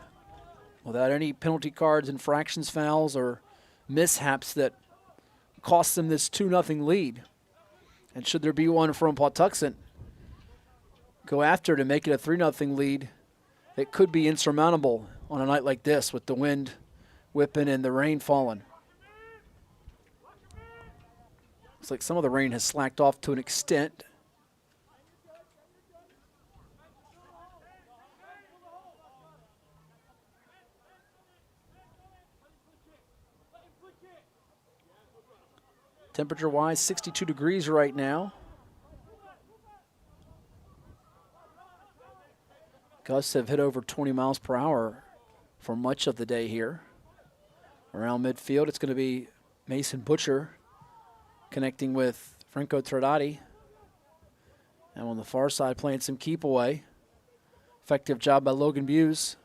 without any penalty cards, infractions, fouls, or mishaps that cost them this 2-0 lead. And should there be one from Patuxent, go after to make it a 3-0 lead. It could be insurmountable on a night like this with the wind whipping and the rain falling. Looks like some of the rain has slacked off to an extent. Temperature-wise, 62 degrees right now. Gusts have hit over 20 miles per hour for much of the day here. Around midfield, it's going to be Mason Butcher connecting with Franco Tradati. And on the far side, playing some keep away. Effective job by Logan Buse.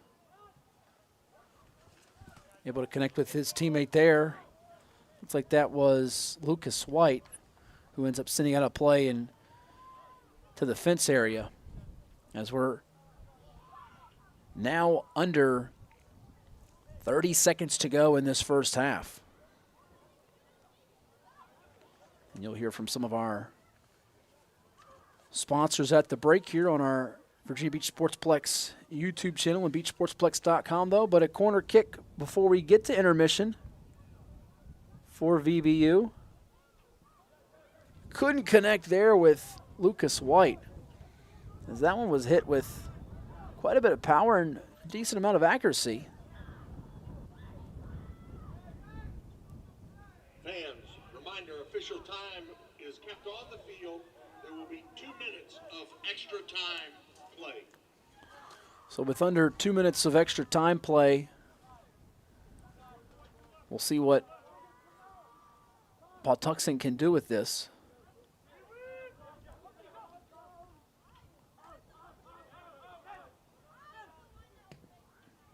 Able to connect with his teammate there. Looks like that was Lucas White, who ends up sending out a play in to the fence area. As we're now under 30 seconds to go in this first half. And you'll hear from some of our sponsors at the break here on our Virginia Beach Sportsplex YouTube channel and beachsportsplex.com, though. But a corner kick before we get to intermission for VBU. Couldn't connect there with Lucas White, as that one was hit with quite a bit of power and a decent amount of accuracy. Fans, reminder, official time is kept on the field. There will be 2 minutes of extra time play. So with under 2 minutes of extra time play, we'll see what Patuxent can do with this.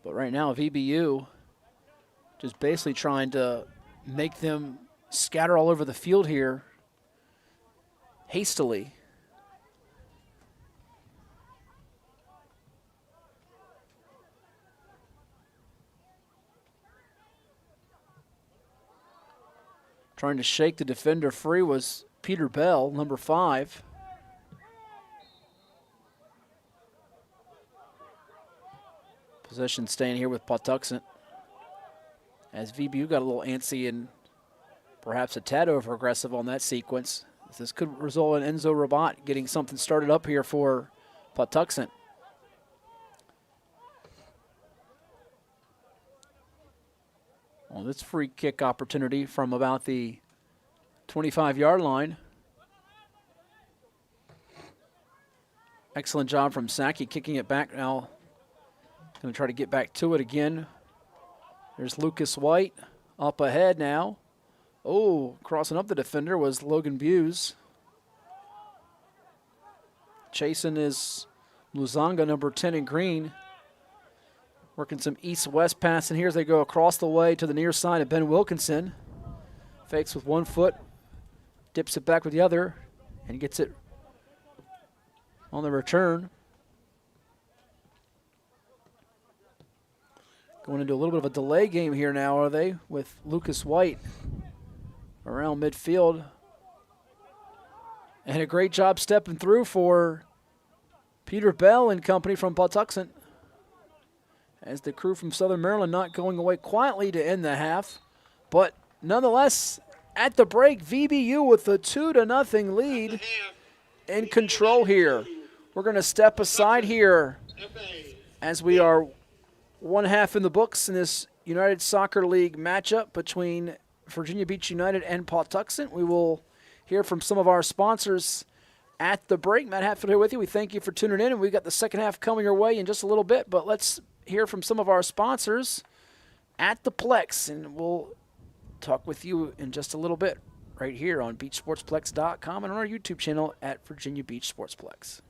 But right now, VBU just basically trying to make them scatter all over the field here hastily. Trying to shake the defender free was Peter Bell, number 5. Possession staying here with Patuxent, as VBU got a little antsy and perhaps a tad over aggressive on that sequence. This could result in Enzo Rabat getting something started up here for Patuxent. Well, this free kick opportunity from about the 25-yard line. Excellent job from Saki kicking it back now. Going to try to get back to it again. There's Lucas White up ahead now. Oh, crossing up the defender was Logan Buse. Chasing is Luzanga, number 10 in green. Working some east-west passing here as they go across the way to the near side of Ben Wilkinson. Fakes with one foot, dips it back with the other, and gets it on the return. Going into a little bit of a delay game here now, are they, with Lucas White around midfield. And a great job stepping through for Peter Bell and company from Patuxent, as the crew from Southern Maryland not going away quietly to end the half. But nonetheless, at the break, VBU with a 2-0 lead in control here. We're going to step aside here as we are one half in the books in this United Soccer League matchup between Virginia Beach United and Patuxent. We will hear from some of our sponsors at the break. Matt Hatfield here with you. We thank you for tuning in, and we've got the second half coming your way in just a little bit. But let's hear from some of our sponsors at the Plex, and we'll talk with you in just a little bit right here on beachsportsplex.com and on our YouTube channel at Virginia Beach Sportsplex.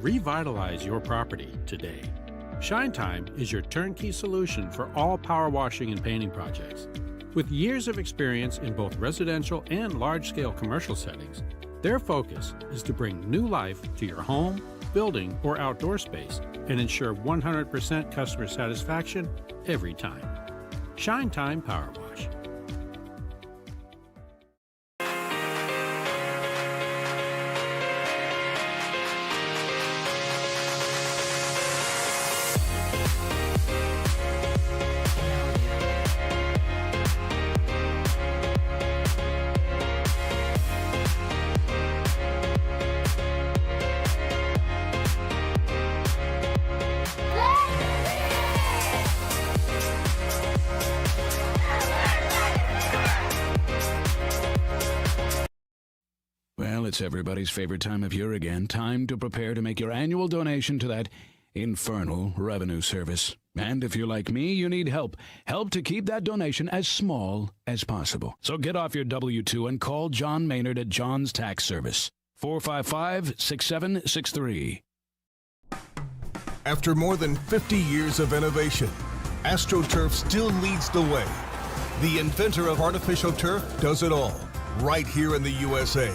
Revitalize your property today. Shine Time is your turnkey solution for all power washing and painting projects. With years of experience in both residential and large-scale commercial settings, their focus is to bring new life to your home, building, or outdoor space and ensure 100% customer satisfaction every time. Shine Time Power Wash. Well, it's everybody's favorite time of year again. Time to prepare to make your annual donation to that infernal revenue service. And if you're like me, you need help. Help to keep that donation as small as possible. So get off your W-2 and call John Maynard at John's Tax Service. 455-6763. After more than 50 years of innovation, AstroTurf still leads the way. The inventor of artificial turf does it all, right here in the USA.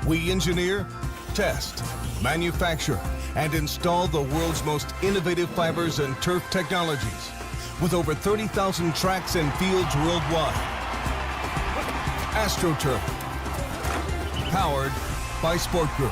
We engineer, test, manufacture, and install the world's most innovative fibers and turf technologies, with over 30,000 tracks and fields worldwide. AstroTurf, powered by Sport Group.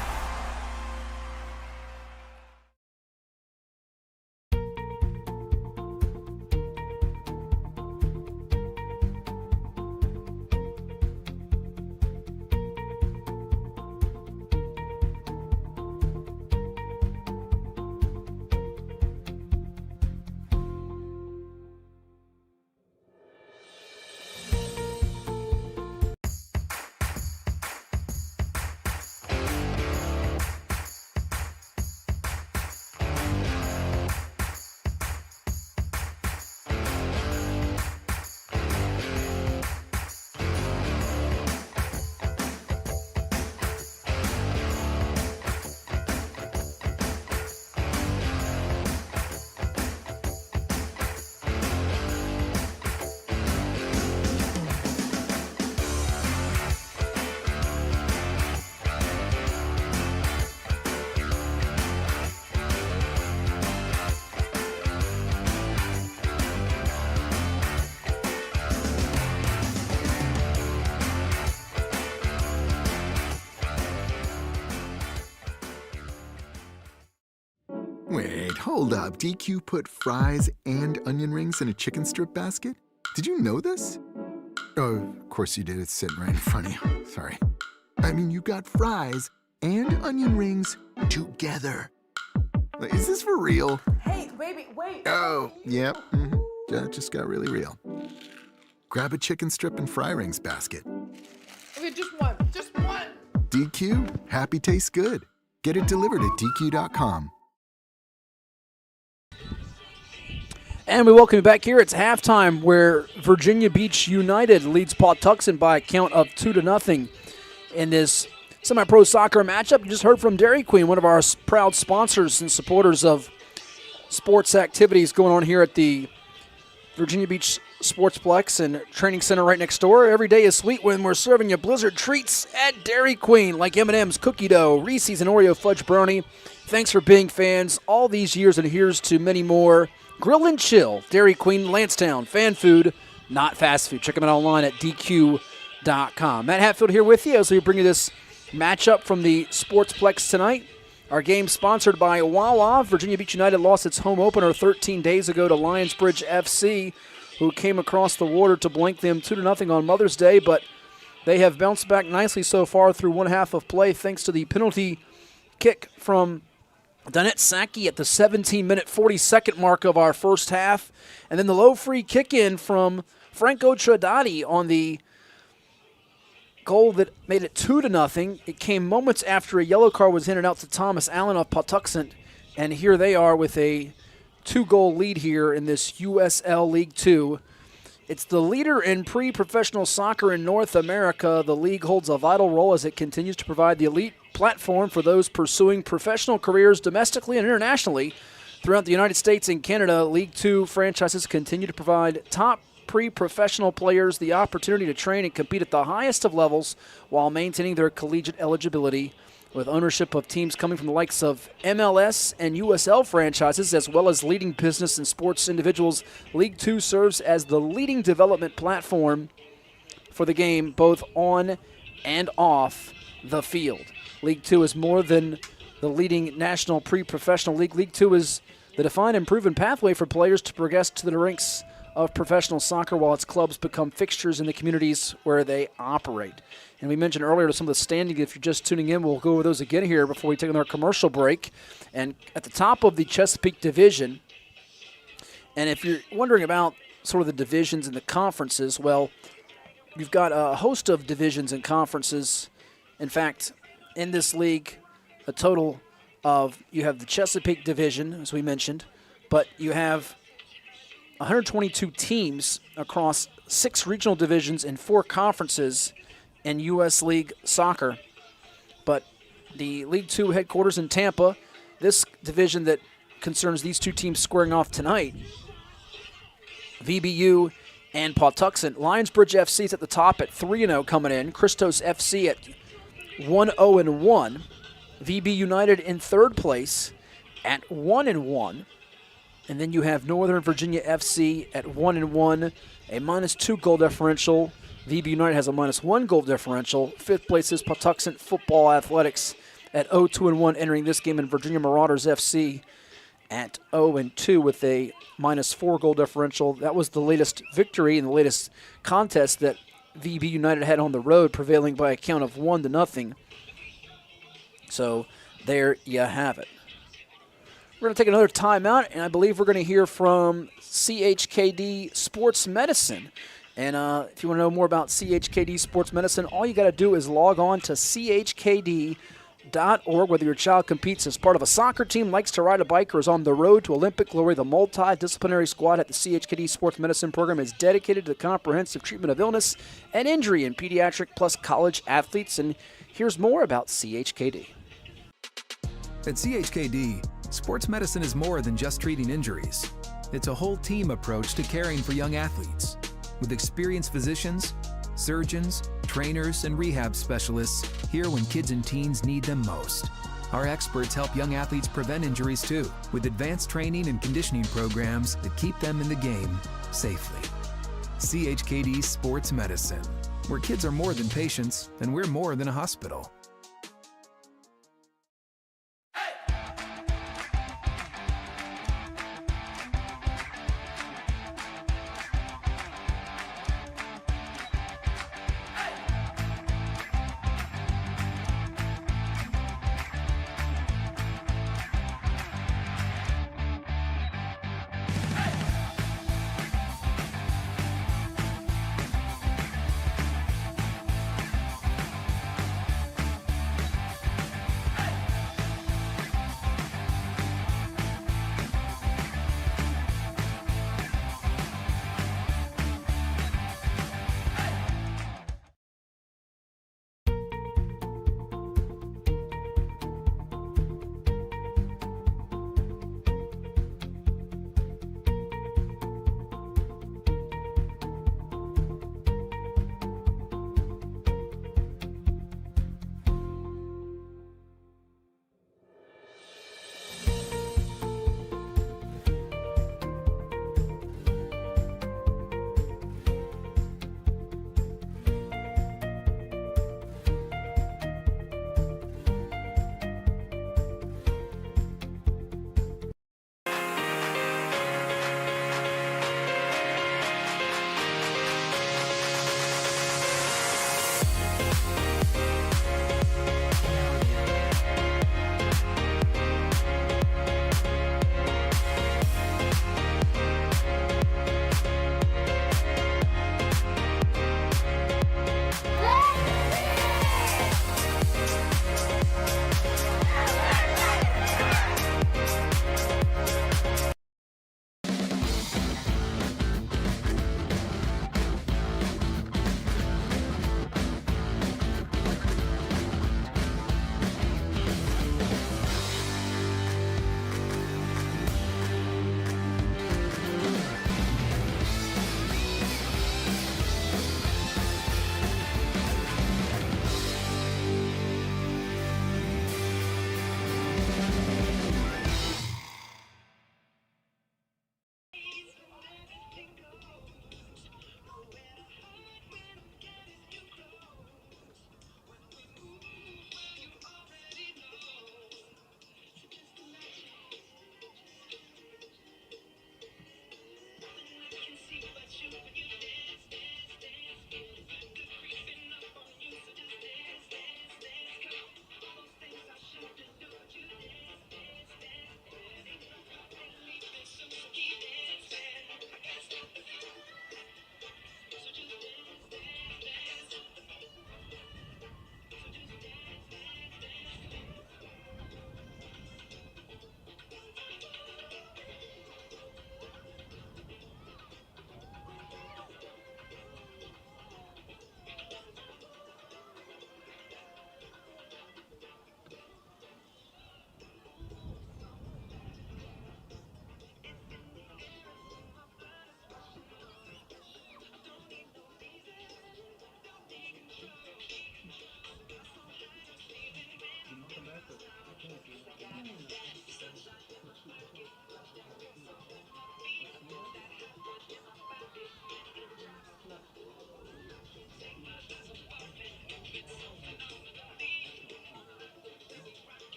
Wait, hold up. DQ put fries and onion rings in a chicken strip basket? Did you know this? Oh, of course you did. It's sitting right in front of you. Sorry. I mean, you got fries and onion rings together. Is this for real? Hey, baby, wait. Oh, yep. That just got really real. Grab a chicken strip and fry rings basket. Okay, just one. Just one. DQ, happy tastes good. Get it delivered at DQ.com. And we welcome you back here. It's halftime where Virginia Beach United leads Patuxent by a count of 2-0 in this semi-pro soccer matchup. You just heard from Dairy Queen, one of our proud sponsors and supporters of sports activities going on here at the Virginia Beach Sportsplex and Training Center right next door. Every day is sweet when we're serving you Blizzard treats at Dairy Queen, like M&M's, cookie dough, Reese's, and Oreo fudge brownie. Thanks for being fans all these years, and here's to many more. Grill and Chill, Dairy Queen, Lansdowne, fan food, not fast food. Check them out online at DQ.com. Matt Hatfield here with you as we bring you this matchup from the Sportsplex tonight. Our game sponsored by Wawa. Virginia Beach United lost its home opener 13 days ago to Lionsbridge FC, who came across the water to blank them 2-0 on Mother's Day, but they have bounced back nicely so far through one half of play thanks to the penalty kick from Donette Saki at the 17-minute, 40-second mark of our first half. And then the low free kick-in from Franco Tradati on the goal that made it 2-0. It came moments after a yellow card was handed out to Thomas Allen of Patuxent. And here they are with a 2-goal lead here in this USL League 2. It's the leader in pre-professional soccer in North America. The league holds a vital role as it continues to provide the elite platform for those pursuing professional careers domestically and internationally. Throughout the United States and Canada, League 2 franchises continue to provide top pre-professional players the opportunity to train and compete at the highest of levels while maintaining their collegiate eligibility. with ownership of teams coming from the likes of MLS and USL franchises, as well as leading business and sports individuals. League Two serves as the leading development platform for the game, both on and off the field. League Two is more than the leading national pre-professional league. League Two is the defined and proven pathway for players to progress to the ranks of professional soccer while its clubs become fixtures in the communities where they operate. And we mentioned earlier some of the standings. If you're just tuning in, we'll go over those again here before we take another commercial break. And at the top of the Chesapeake Division, and if you're wondering about sort of the divisions and the conferences, well, you've got a host of divisions and conferences. In fact, in this league, a total of, you have the Chesapeake Division, as we mentioned, but you have 122 teams across 6 regional divisions and 4 conferences in U.S. League Soccer. But the League Two headquarters in Tampa, this division that concerns these 2 teams squaring off tonight, VBU and Patuxent. Lionsbridge FC is at the top at 3-0 coming in. Christos FC at 1-0-1. VB United in third place at 1-1. And then you have Northern Virginia FC at 1-1, a -2 goal differential. VB United has a -1 goal differential. Fifth place is Patuxent Football Athletics at 0-2-1, entering this game, in Virginia Marauders FC at 0-2 with a -4 goal differential. That was the latest victory in the latest contest that VB United had on the road, prevailing by a count of 1-0. So there you have it. We're going to take another timeout, and I believe we're going to hear from CHKD Sports Medicine. And if you want to know more about CHKD Sports Medicine, all you got to do is log on to chkd.org. Whether your child competes as part of a soccer team, likes to ride a bike, or is on the road to Olympic glory, the multidisciplinary squad at the CHKD Sports Medicine program is dedicated to the comprehensive treatment of illness and injury in pediatric plus college athletes. And here's more about CHKD. At CHKD, sports medicine is more than just treating injuries. It's a whole team approach to caring for young athletes. With experienced physicians, surgeons, trainers, and rehab specialists here when kids and teens need them most. Our experts help young athletes prevent injuries too, with advanced training and conditioning programs that keep them in the game safely. CHKD Sports Medicine, where kids are more than patients and we're more than a hospital.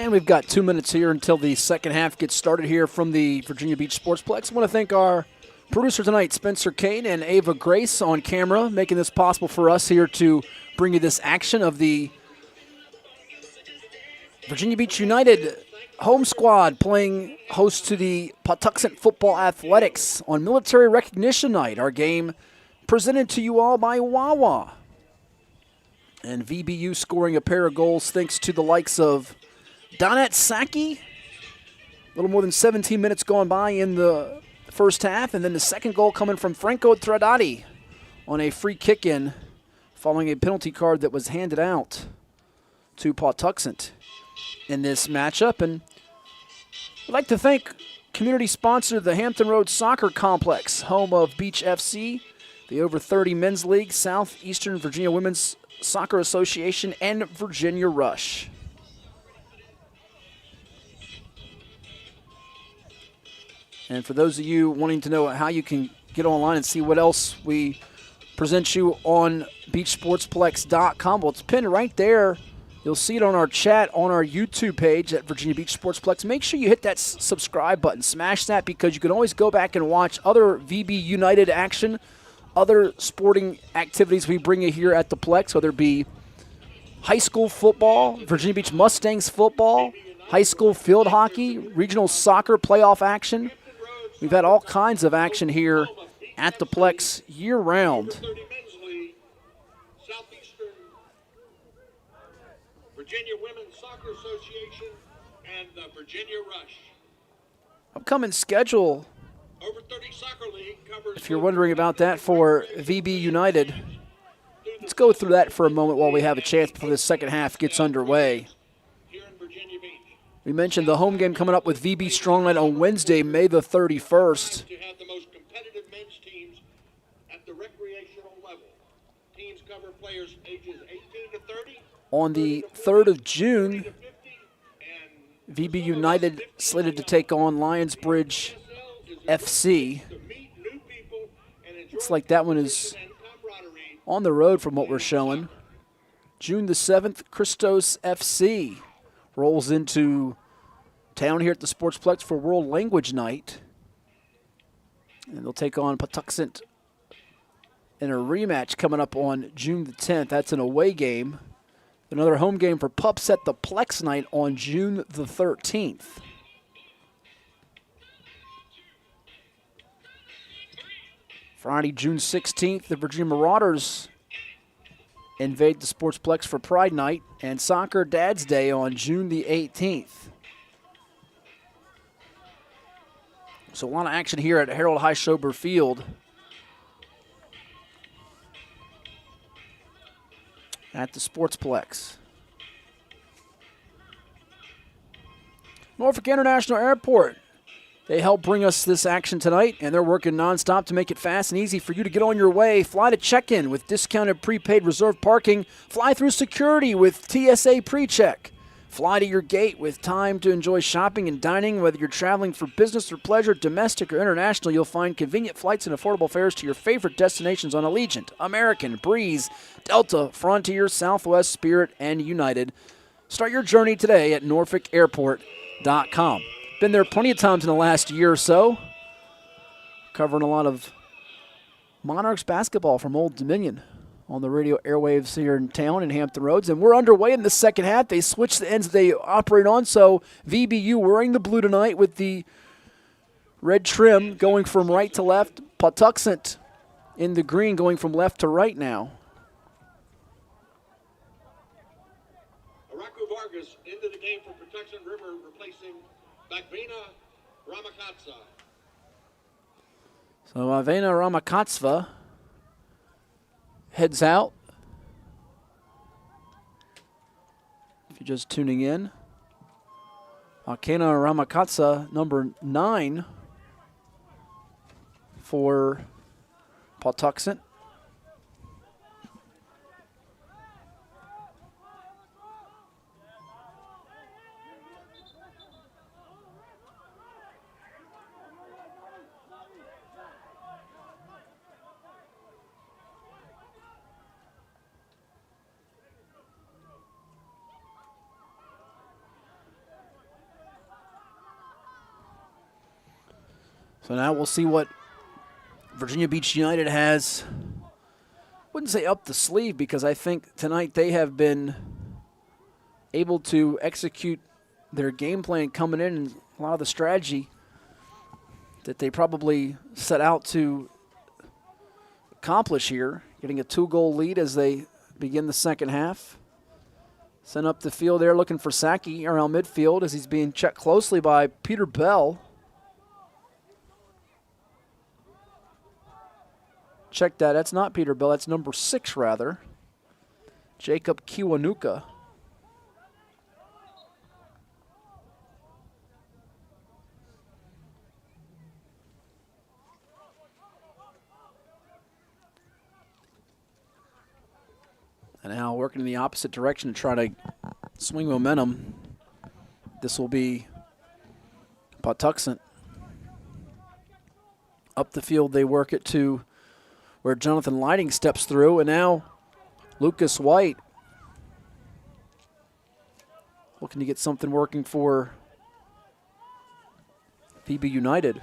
And we've got 2 minutes here until the second half gets started here from the Virginia Beach Sportsplex. I want to thank our producer tonight, Spencer Kane and Ava Grace on camera, making this possible for us here to bring you this action of the Virginia Beach United home squad playing host to the Patuxent Football Athletics on Military Recognition Night. Our game presented to you all by Wawa. And VBU scoring a pair of goals thanks to the likes of Donat Saki. A little more than 17 minutes gone by in the first half. And then the second goal coming from Franco Tradati on a free kick-in following a penalty card that was handed out to Patuxent in this matchup. And I'd like to thank community sponsor, the Hampton Road Soccer Complex, home of Beach FC, the Over 30 Men's League, Southeastern Virginia Women's Soccer Association, and Virginia Rush. And for those of you wanting to know how you can get online and see what else we present you on beachsportsplex.com, well, it's pinned right there. You'll see it on our chat on our YouTube page at Virginia Beach Sportsplex. Make sure you hit that subscribe button. Smash that, because you can always go back and watch other VB United action, other sporting activities we bring you here at the Plex, whether it be high school football, Virginia Beach Mustangs football, high school field hockey, regional soccer playoff action. We've had all kinds of action here at the Plex year-round. Virginia Women's Soccer Association and the Virginia Rush. Upcoming schedule, Over 30 Soccer League covers. if you're wondering about that for VB United, let's go through that for a moment while we have a chance before the second half gets underway. Here in Virginia Beach. We mentioned the home game coming up with VB Strongline on Wednesday, May the 31st. To have the most competitive men's teams at the recreational level. Teams cover players ages 18 to 30. On the 3rd of June, VB United slated to take on Lionsbridge FC. Looks like that one is on the road from what we're showing. June the 7th, Christos FC rolls into town here at the Sportsplex for World Language Night. And they'll take on Patuxent in a rematch coming up on June the 10th. That's an away game. Another home game for Pups at the Plex night on June the 13th. Friday, June 16th, the Virginia Marauders invade the Sportsplex for Pride Night and Soccer Dad's Day on June the 18th. So a lot of action here at Harold Highshober Field at the Sportsplex. Norfolk International Airport. They help bring us this action tonight, and they're working nonstop to make it fast and easy for you to get on your way. Fly to check-in with discounted prepaid reserved parking. Fly through security with TSA pre-check. Fly to your gate with time to enjoy shopping and dining. Whether you're traveling for business or pleasure, domestic or international, you'll find convenient flights and affordable fares to your favorite destinations on Allegiant, American, Breeze, Delta, Frontier, Southwest, Spirit, and United. Start your journey today at norfolkairport.com. Been there plenty of times in the last year or so, covering a lot of Monarchs basketball from Old Dominion on the radio airwaves here in town in Hampton Roads. And we're underway in the second half. They switch the ends they operate on, so VBU wearing the blue tonight with the red trim going from right to left. Patuxent in the green going from left to right now. Araku Vargas into the game for Patuxent River, replacing Bagvina Ramakatsa. So Avena Ramakatsva heads out. If you're just tuning in, Akena Ramakatsa, number 9 for Patuxent. So now we'll see what Virginia Beach United has. Wouldn't say up the sleeve, because I think tonight they have been able to execute their game plan coming in, and a lot of the strategy that they probably set out to accomplish here, getting a 2-goal lead as they begin the second half. Sent up the field there looking for Saki around midfield as he's being checked closely by Peter Bell. Check that. That's not Peter Bell. That's number 6, rather. Jacob Kiwanuka. And now working in the opposite direction to try to swing momentum. This will be Patuxent. Up the field, they work it to where Jonathan Lighting steps through, and now Lucas White looking to get something working for VB United.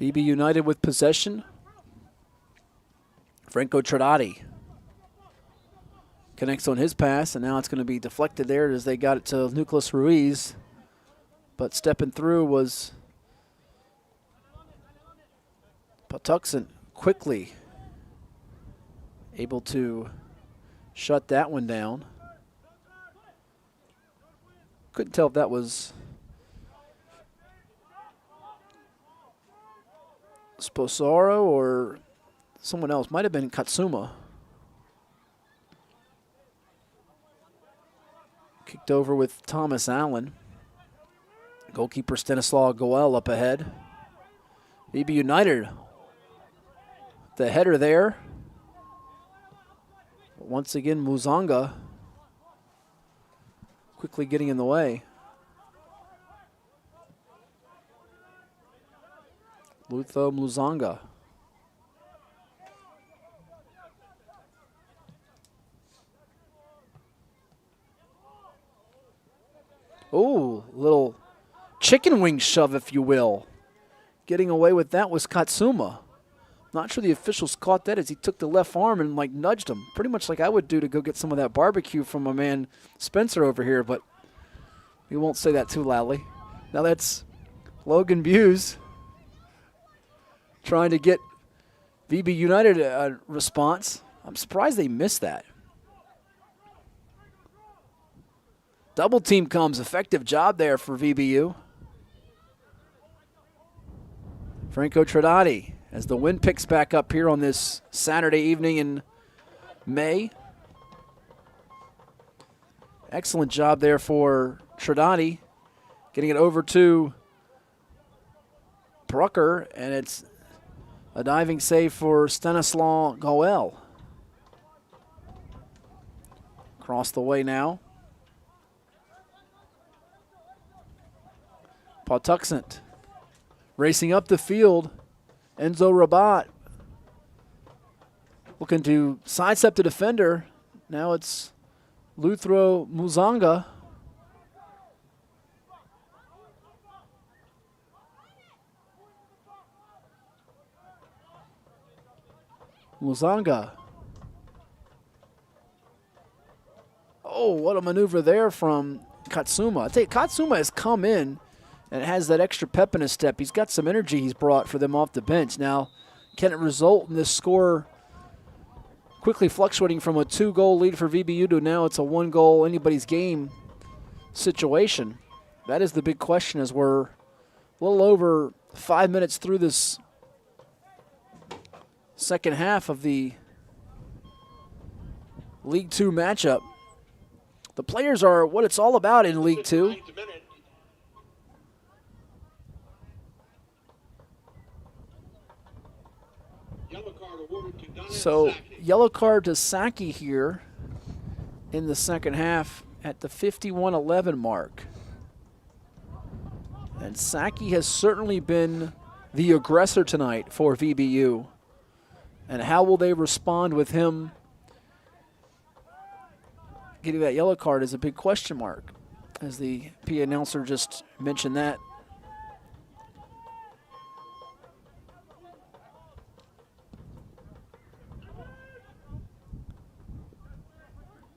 VB United with possession. Franco Trinati connects on his pass, and now it's going to be deflected there as they got it to Nicholas Ruiz. But stepping through was Patuxent, quickly able to shut that one down. Couldn't tell if that was Sposaro or someone else. Might have been Katsuma. Kicked over with Thomas Allen. Goalkeeper Stanislaw Goel up ahead. VB United, the header there. But once again, Muzanga quickly getting in the way. Lutho Muzanga. Oh, little chicken wing shove, if you will. Getting away with that was Katsuma. Not sure the officials caught that as he took the left arm and like nudged him. Pretty much like I would do to go get some of that barbecue from my man Spencer over here, but we won't say that too loudly. Now that's Logan Buse trying to get VB United a response. I'm surprised they missed that. Double team comes. Effective job there for VBU. Franco Trinati as the wind picks back up here on this Saturday evening in May. Excellent job there for Trinati. Getting it over to Brucker, and it's a diving save for Stanislaw Goel. Across the way now. Patuxent racing up the field. Enzo Rabat looking to sidestep the defender. Now it's Luthro Muzanga. Muzanga. Oh, what a maneuver there from Katsuma. I tell you, Katsuma has come in and has that extra pep in his step. He's got some energy he's brought for them off the bench. Now, can it result in this score quickly fluctuating from a 2-goal lead for VBU to now it's a 1-goal anybody's game situation? That is the big question as we're a little over 5 minutes through this second half of the League Two matchup. The players are what it's all about in League Two. So, yellow card to Saki here in the second half at the 51-11 mark. And Saki has certainly been the aggressor tonight for VBU. And how will they respond with him getting that yellow card is a big question mark, as the PA announcer just mentioned that.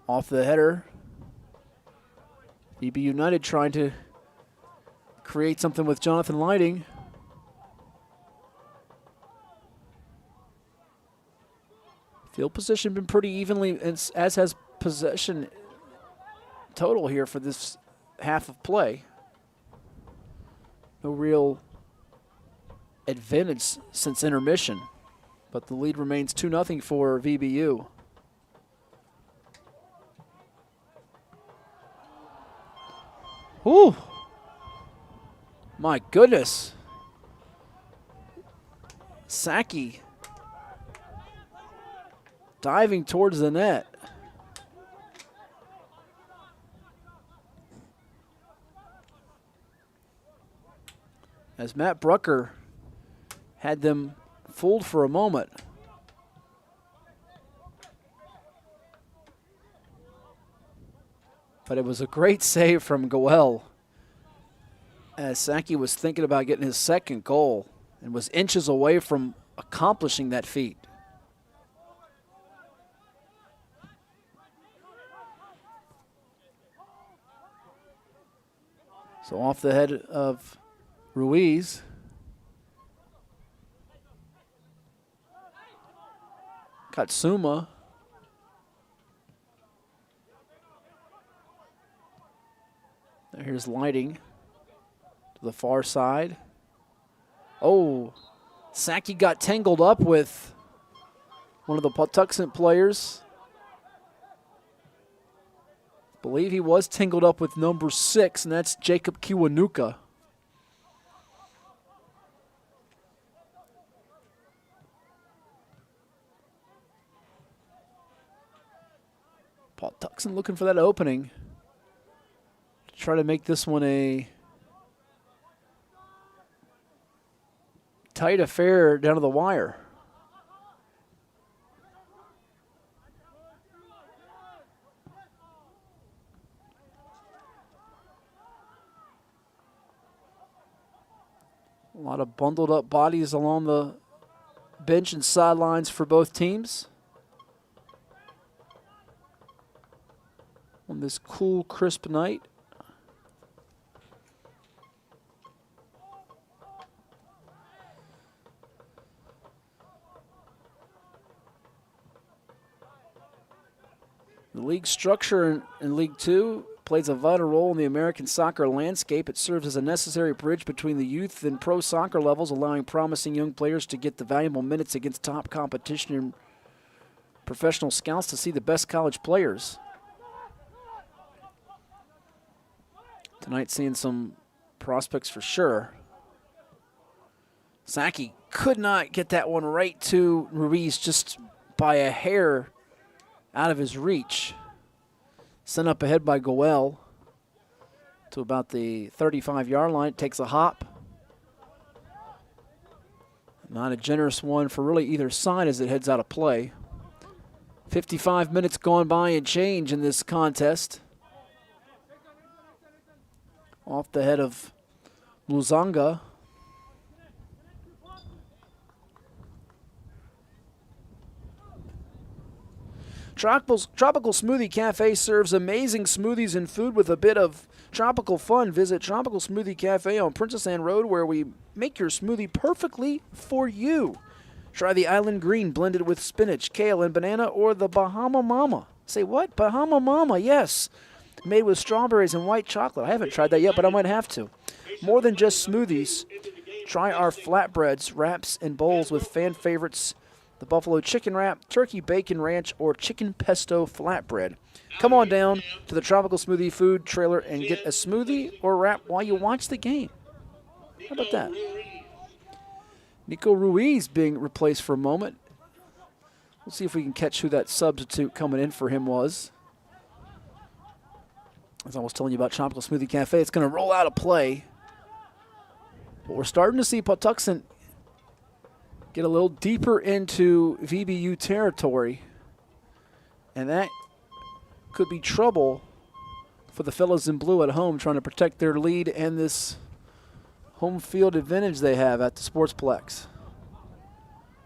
Off the header. VB United trying to create something with Jonathan Lighting. Field position been pretty evenly, as has possession total here for this half of play. No real advantage since intermission, but the lead remains 2-0 for VBU. Ooh. My goodness. Saki diving towards the net. As Matt Brucker had them fooled for a moment. But it was a great save from Goel, as Saki was thinking about getting his second goal and was inches away from accomplishing that feat. So off the head of Ruiz. Katsuma. Here's Lighting to the far side. Oh, Saki got tangled up with one of the Patuxent players. I believe he was tangled up with number 6, and that's Jacob Kiwanuka. Patuxent looking for that opening. Try to make this one a tight affair down to the wire. A lot of bundled up bodies along the bench and sidelines for both teams on this cool, crisp night. The league structure in League Two plays a vital role in the American soccer landscape. It serves as a necessary bridge between the youth and pro soccer levels, allowing promising young players to get the valuable minutes against top competition and professional scouts to see the best college players. Tonight seeing some prospects for sure. Saki could not get that one right to Ruiz, just by a hair out of his reach. Sent up ahead by Goel to about the 35-yard line. Takes a hop. Not a generous one for really either side as it heads out of play. 55 minutes gone by and change in this contest. Off the head of Luzanga. Tropical Smoothie Cafe serves amazing smoothies and food with a bit of tropical fun. Visit Tropical Smoothie Cafe on Princess Anne Road, where we make your smoothie perfectly for you. Try the Island Green blended with spinach, kale, and banana, or the Bahama Mama. Say what? Bahama Mama, yes. Made with strawberries and white chocolate. I haven't tried that yet, but I might have to. More than just smoothies, try our flatbreads, wraps, and bowls with fan favorites, the buffalo chicken wrap, turkey bacon ranch, or chicken pesto flatbread. Come on down to the Tropical Smoothie food trailer and get a smoothie or wrap while you watch the game. How about that? Nico Ruiz being replaced for a moment. We'll see if we can catch who that substitute coming in for him was. As I was telling you about Tropical Smoothie Cafe, it's going to roll out a play. But we're starting to see Patuxent get a little deeper into VBU territory, and that could be trouble for the fellas in blue at home trying to protect their lead and this home field advantage they have at the Sportsplex.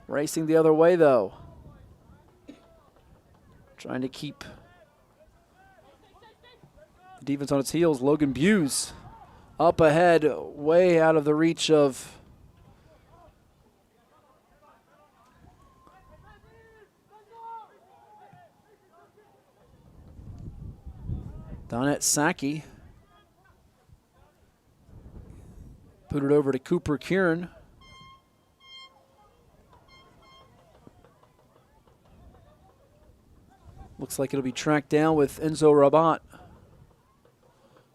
Racing the other way, though. Trying to keep the defense on its heels. Logan Buse up ahead, way out of the reach of Donette Saki. Put it over to Cooper Kieran. Looks like it'll be tracked down with Enzo Rabat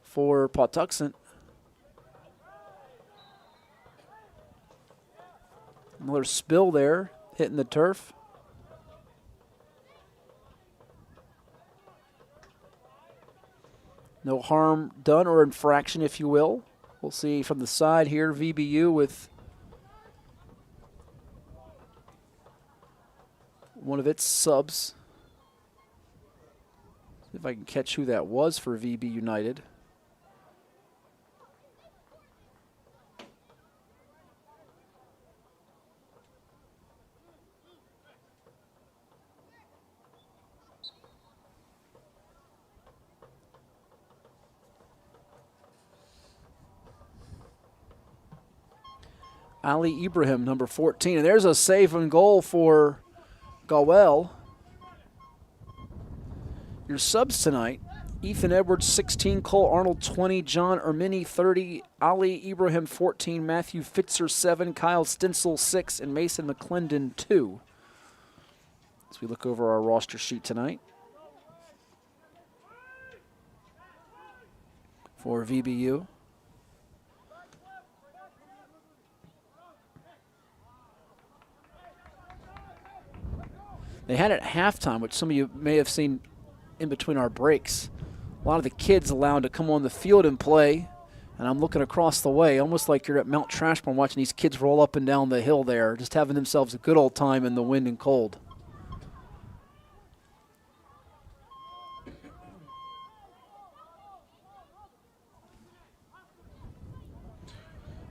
for Patuxent. Another spill there, hitting the turf. No harm done or infraction, if you will. We'll see from the side here, VBU with one of its subs. See if I can catch who that was for VB United. Ali Ibrahim, number 14. And there's a save and goal for Gawel. Your subs tonight: Ethan Edwards, 16, Cole Arnold, 20, John Ermini, 30, Ali Ibrahim, 14, Matthew Fitzer, 7, Kyle Stinsel, 6, and Mason McClendon, 2. As we look over our roster sheet tonight for VBU. They had it at halftime, which some of you may have seen in between our breaks. A lot of the kids allowed to come on the field and play, and I'm looking across the way, almost like you're at Mount Trashburn watching these kids roll up and down the hill there, just having themselves a good old time in the wind and cold.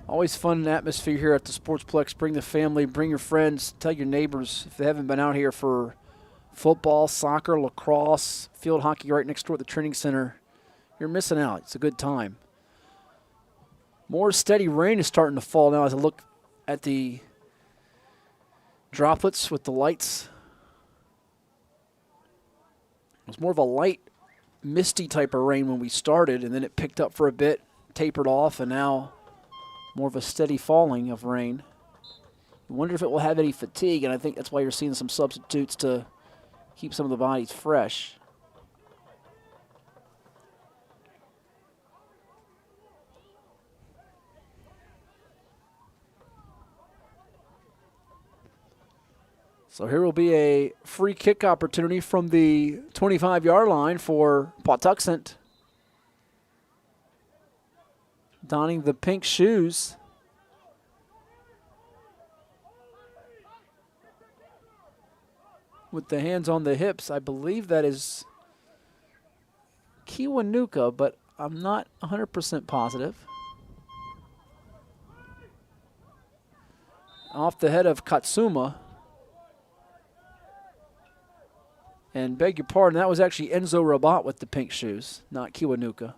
Always fun atmosphere here at the Sportsplex. Bring the family, bring your friends, tell your neighbors if they haven't been out here for football, soccer, lacrosse, field hockey right next door at the training center. You're missing out. It's a good time. More steady rain is starting to fall now as I look at the droplets with the lights. It was more of a light, misty type of rain when we started, and then it picked up for a bit, tapered off, and now more of a steady falling of rain. You wonder if it will have any fatigue, and I think that's why you're seeing some substitutes to keep some of the bodies fresh. So here will be a free kick opportunity from the 25-yard line for Patuxent. Donning the pink shoes. With the hands on the hips, I believe that is Kiwanuka, but I'm not 100% positive. Off the head of Katsuma. And beg your pardon, that was actually Enzo Rabat with the pink shoes, not Kiwanuka.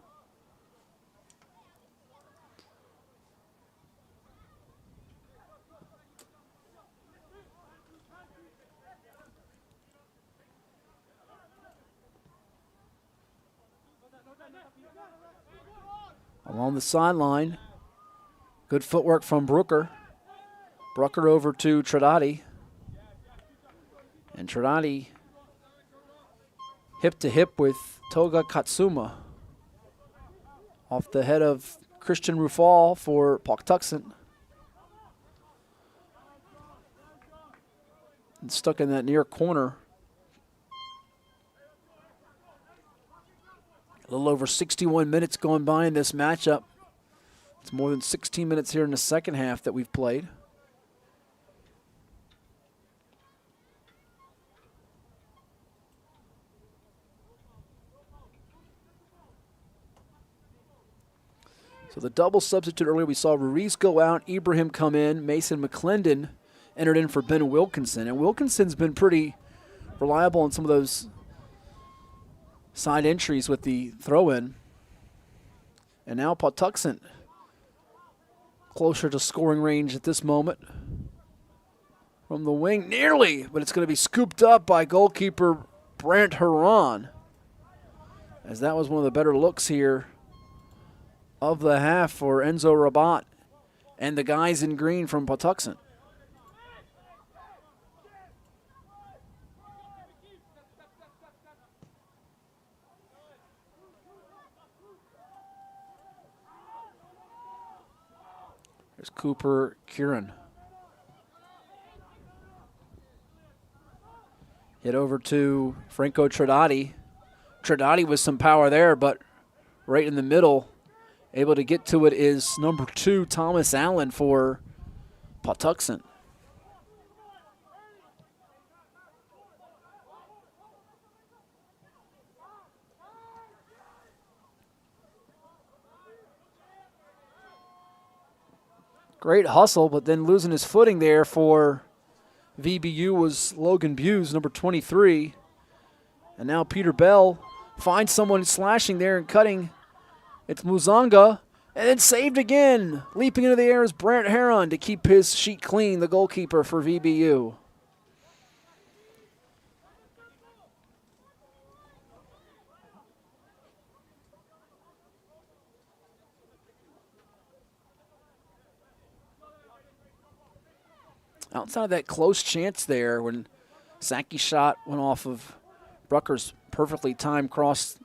Along the sideline, good footwork from Brooker. Brooker over to Tradati. And Tradati hip to hip with Toga Katsuma. Off the head of Christian Rufal for Patuxent. And stuck in that near corner. A little over 61 minutes going by in this matchup. It's more than 16 minutes here in the second half that we've played. So the double substitute earlier, we saw Ruiz go out, Ibrahim come in, Mason McClendon entered in for Ben Wilkinson. And Wilkinson's been pretty reliable on some of those side entries with the throw-in. And now Patuxent closer to scoring range at this moment. From the wing, nearly, but it's going to be scooped up by goalkeeper Brant Huron, as that was one of the better looks here of the half for Enzo Rabat and the guys in green from Patuxent. There's Cooper Curran. Hit over to Franco Tradati. Tradati with some power there, but right in the middle, able to get to it is number 2, Thomas Allen for Patuxent. Great hustle, but then losing his footing there for VBU was Logan Buse, number 23. And now Peter Bell finds someone slashing there and cutting. It's Muzanga, and then saved again. Leaping into the air is Brant Heron to keep his sheet clean, the goalkeeper for VBU. Outside of that close chance there when Saki's shot went off of Brucker's perfectly timed cross,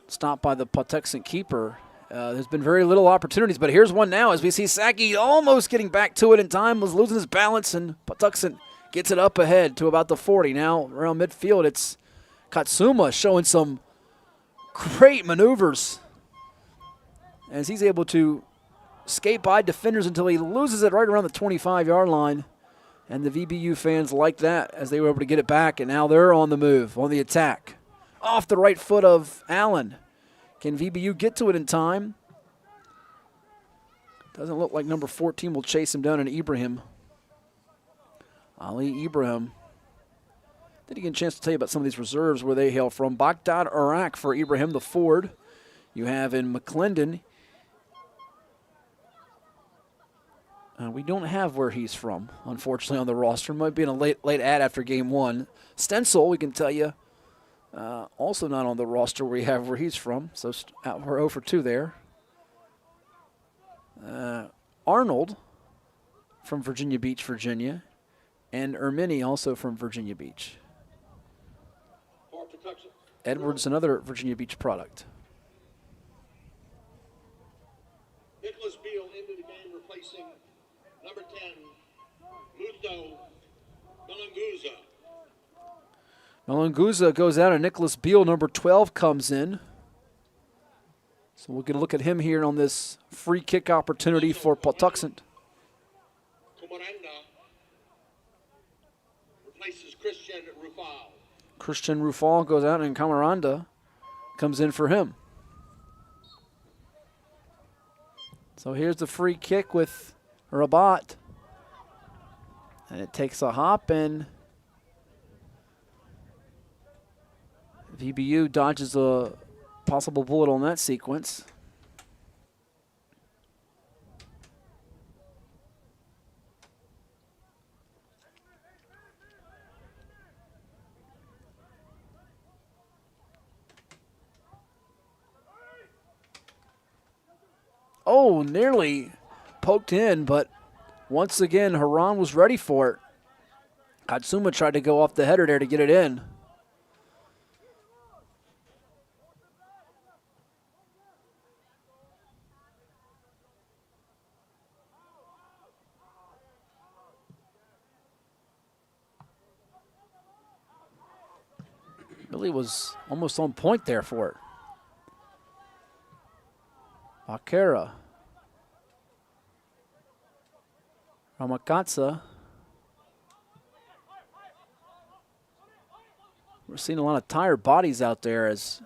stopped by the Patuxent keeper. There's been very little opportunities, but here's one now as we see Saki almost getting back to it in time, was losing his balance, and Patuxent gets it up ahead to about the 40. Now around midfield, it's Katsuma showing some great maneuvers as he's able to skate by defenders until he loses it right around the 25-yard line. And the VBU fans like that as they were able to get it back, and now they're on the move, on the attack. Off the right foot of Allen. Can VBU get to it in time? Doesn't look like number 14 will chase him down in Ibrahim. Ali Ibrahim. Didn't get a chance to tell you about some of these reserves where they hail from. Baghdad Iraq for Ibrahim, the forward. You have in McClendon. We don't have where he's from, unfortunately, on the roster. Might be in a late ad after game 1. Stencil, we can tell you, also not on the roster where we have where he's from. So we're 0 for 2 there. Arnold from Virginia Beach, Virginia. And Ermini also from Virginia Beach. Edwards, another Virginia Beach product. Nicholas Beal into the game, replacing number 10, Muto Melanguza. Melanguza goes out, and Nicholas Beal, number 12, comes in. So we'll get a look at him here on this free kick opportunity for Patuxent. Kumaranda replaces Christian Rufal. Christian Rufal goes out, and Camaranda comes in for him. So here's the free kick with Rabat. And it takes a hop, and VBU dodges a possible bullet on that sequence. Oh, nearly poked in, but once again, Haran was ready for it. Katsuma tried to go off the header there to get it in. Really was almost on point there for it. Akera. Ramakatsa. We're seeing a lot of tired bodies out there as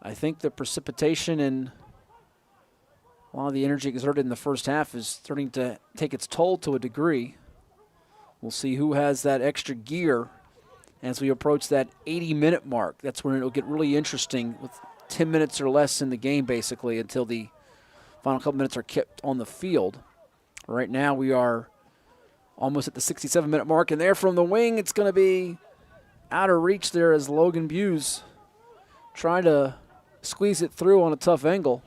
I think the precipitation and a lot of the energy exerted in the first half is starting to take its toll to a degree. We'll see who has that extra gear as we approach that 80-minute mark. That's when it'll get really interesting with 10 minutes or less in the game, basically, until the final couple minutes are kept on the field. Right now we are almost at the 67-minute mark, and there from the wing it's going to be out of reach there as Logan Buse trying to squeeze it through on a tough angle.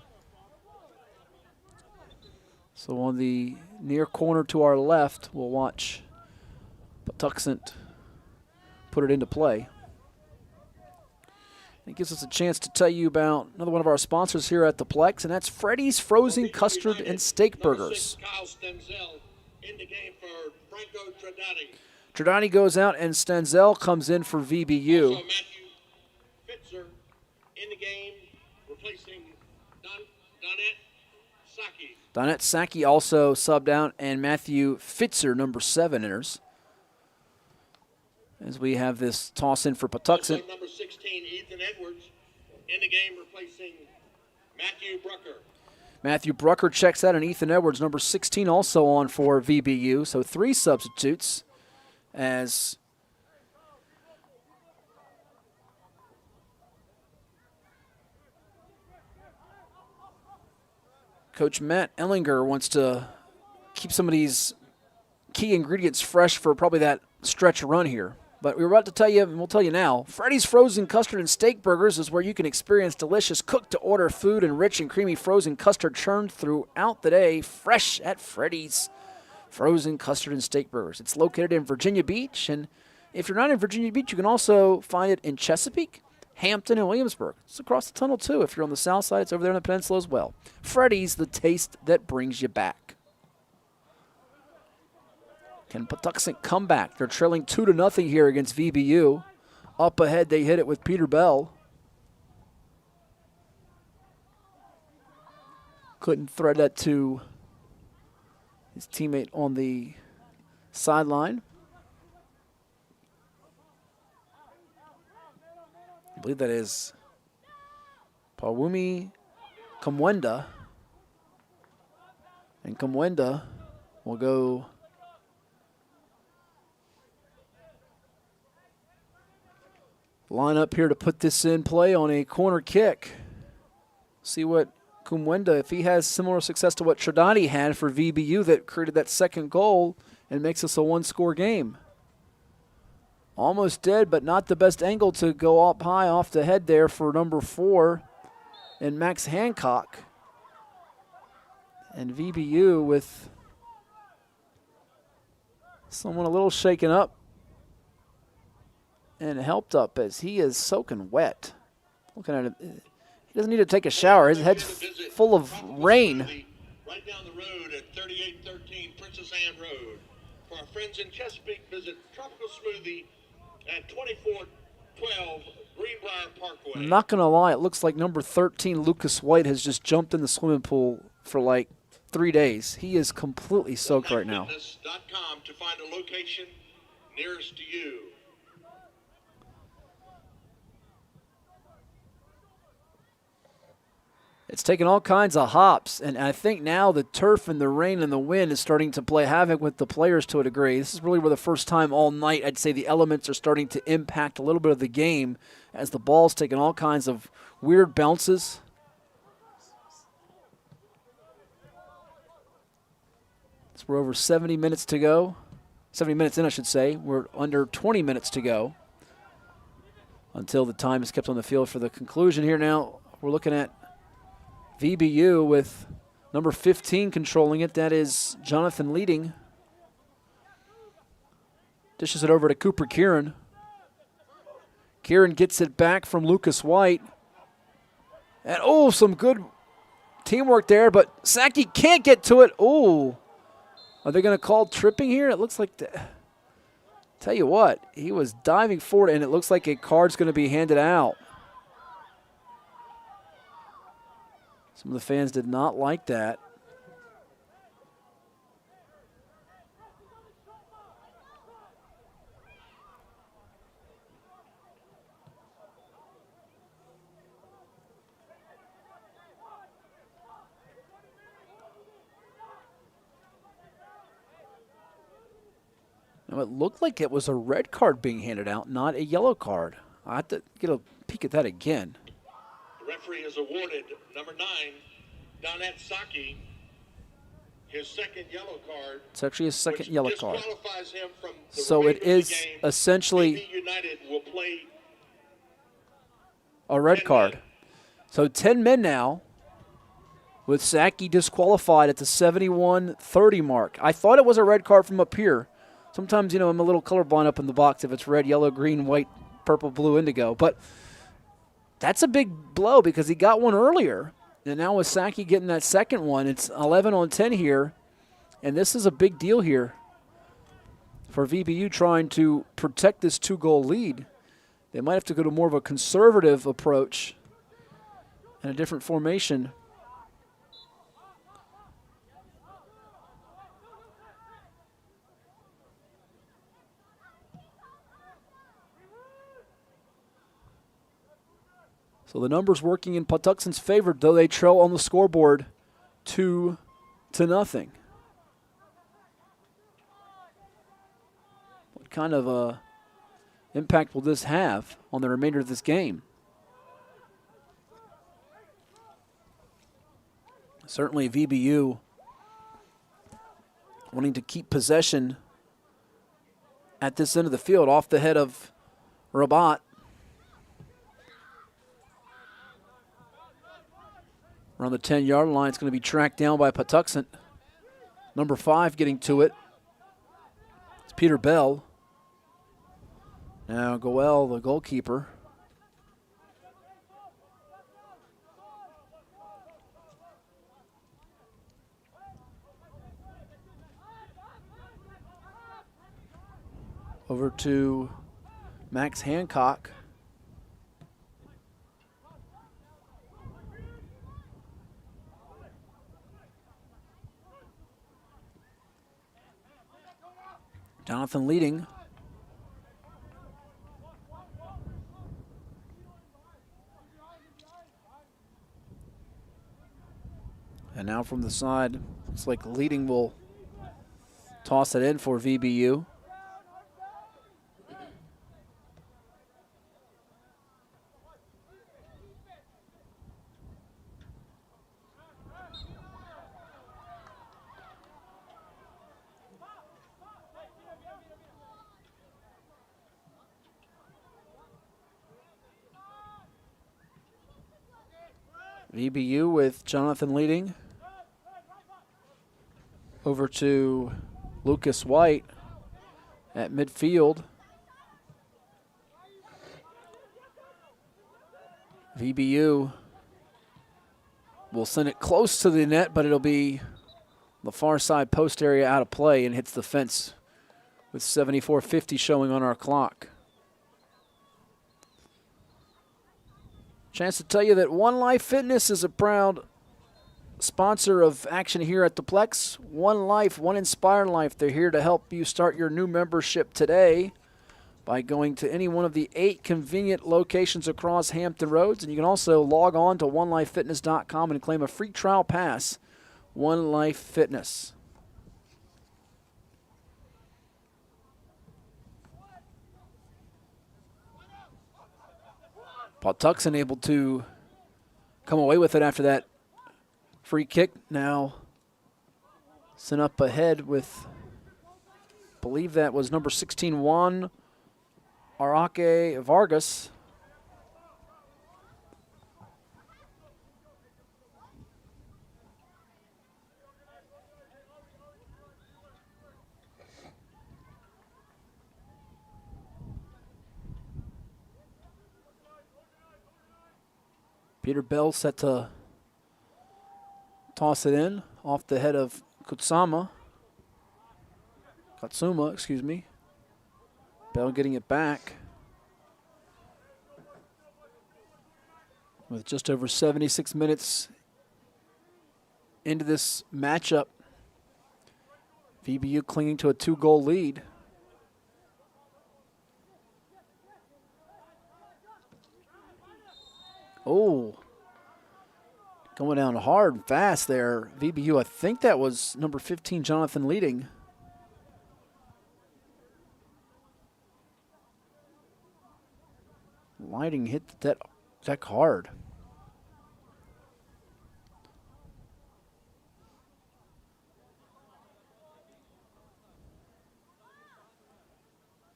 So on the near corner to our left, we'll watch Patuxent put it into play. It gives us a chance to tell you about another one of our sponsors here at the Plex, and that's Freddy's Frozen Custard and Steak Burgers. Kyle Stenzel in the game for Franco Trinidadi. Trinidadi goes out, and Stenzel comes in for VBU. Also Matthew Fitzer in the game, replacing Donette Saki. Donette Saki also subbed out, and Matthew Fitzer, number 7, enters. As we have this toss in for Patuxent. Also number 16, Ethan Edwards in the game, replacing Matthew Brucker. Matthew Brucker checks out, and Ethan Edwards, number 16, also on for VBU. So 3 substitutes as Coach Matt Ellinger wants to keep some of these key ingredients fresh for probably that stretch run here. But we were about to tell you, and we'll tell you now, Freddy's Frozen Custard and Steak Burgers is where you can experience delicious cooked-to-order food and rich and creamy frozen custard churned throughout the day, fresh at Freddy's Frozen Custard and Steak Burgers. It's located in Virginia Beach, and if you're not in Virginia Beach, you can also find it in Chesapeake, Hampton, and Williamsburg. It's across the tunnel, too. If you're on the south side, it's over there on the peninsula as well. Freddy's, the taste that brings you back. Can Patuxent come back? They're trailing 2-0 here against VBU. Up ahead, they hit it with Peter Bell. Couldn't thread that to his teammate on the sideline. I believe that is Pawumi Kamwenda. And Kamwenda will go line up here to put this in play on a corner kick. See what Kumwenda, if he has similar success to what Trinidadi had for VBU that created that second goal and makes us a 1-score game. Almost dead, but not the best angle to go up high off the head there for number 4 and Max Hancock. And VBU with someone a little shaken up and helped up as he is soaking wet. Looking at him, he doesn't need to take a shower. His head's full of rain. Right down the road at 3813 Princess Anne Road. For our friends in Chesapeake, visit Tropical Smoothie at 2412 Greenbrier Parkway. I'm not going to lie, it looks like number 13, Lucas White, has just jumped in the swimming pool for like 3 days. He is completely soaked right now. MacFitness.com to find a location nearest to you. It's taken all kinds of hops, and I think now the turf and the rain and the wind is starting to play havoc with the players to a degree. This is really where the first time all night I'd say the elements are starting to impact a little bit of the game as the ball's taking all kinds of weird bounces. So we're over 70 minutes to go. 70 minutes in, I should say. We're under 20 minutes to go until the time is kept on the field for the conclusion here. Now we're looking at VBU with number 15 controlling it. That is Jonathan Leading. Dishes it over to Cooper Kieran. Kieran gets it back from Lucas White. And, oh, some good teamwork there, but Saki can't get to it. Oh, are they going to call tripping here? It looks like, tell you what, he was diving forward, and it looks like a card's going to be handed out. Some of the fans did not like that. Now, it looked like it was a red card being handed out, not a yellow card. I have to get a peek at that again. The referee has awarded number 9, Donette Saki, his second yellow card. It's actually a second yellow card. Disqualifies him from the So it remainder of is the game. essentially VB United will play a red 10 card. men. So 10 men now, with Saki disqualified at the 71-30 mark. I thought it was a red card from up here. Sometimes, I'm a little colorblind up in the box if it's red, yellow, green, white, purple, blue, indigo. But that's a big blow because he got one earlier. And now with Saki getting that second one, it's 11-10 here. And this is a big deal here for VBU trying to protect this 2-goal lead. They might have to go to more of a conservative approach and a different formation. So the numbers working in Patuxent's favor, though they trail on the scoreboard 2-0. What kind of impact will this have on the remainder of this game? Certainly VBU wanting to keep possession at this end of the field off the head of Rabat. Around the 10-yard line, it's going to be tracked down by Patuxent. Number 5 getting to it. It's Peter Bell. Now Goel, the goalkeeper. Over to Max Hancock. Jonathan leading. And now from the side, looks like leading will toss it in for VBU. VBU with Jonathan leading. Over to Lucas White at midfield. VBU will send it close to the net, but it'll be the far side post area out of play and hits the fence with 74:50 showing on our clock. Chance to tell you that One Life Fitness is a proud sponsor of action here at the Plex. One Life, One Inspired Life. They're here to help you start your new membership today by going to any one of the 8 convenient locations across Hampton Roads. And you can also log on to onelifefitness.com and claim a free trial pass. One Life Fitness. Patuxent able to come away with it after that free kick. Now sent up ahead with, I believe that was number 16, Juan Araque Vargas. Peter Bell set to toss it in off the head of Katsuma, excuse me. Bell getting it back. With just over 76 minutes into this matchup. VBU clinging to a 2-goal lead. Oh, going down hard and fast there. VBU, I think that was number 15, Jonathan Leading. Lighting hit that deck hard.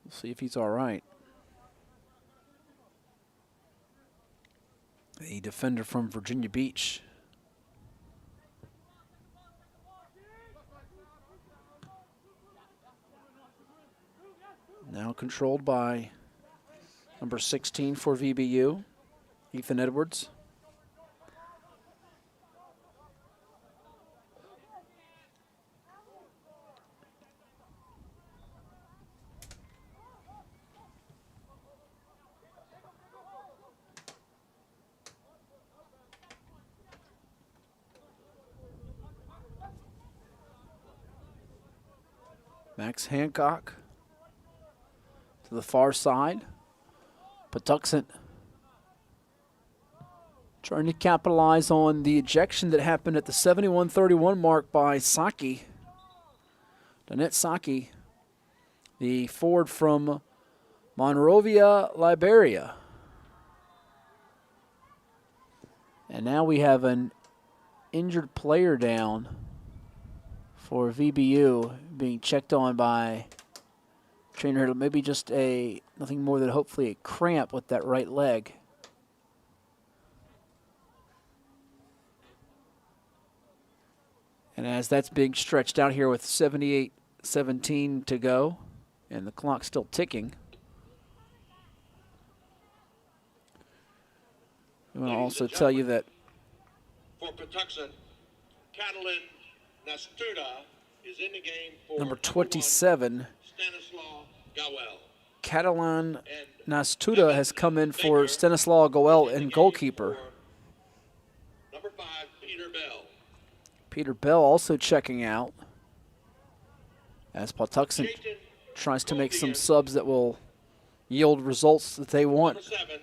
We'll see if he's all right. A defender from Virginia Beach. Now controlled by number 16 for VBU, Ethan Edwards. Max Hancock to the far side. Patuxent trying to capitalize on the ejection that happened at the 71-31 mark by Saki. Danette Saki, the forward from Monrovia, Liberia. And now we have an injured player down for VBU being checked on by trainer. Maybe just nothing more than hopefully a cramp with that right leg. And as that's being stretched out here with 78-17 to go and the clock still ticking, I want to also tell you that for Patuxent, Catalan Nastuda is in the game for number 27, Stanislaw Gowell. Catalan Nastuda has come in for Stanislaw Goel and goalkeeper. Number 5, Peter Bell. Peter Bell also checking out as Patuxent tries to make some subs that will yield results that they want. Number 7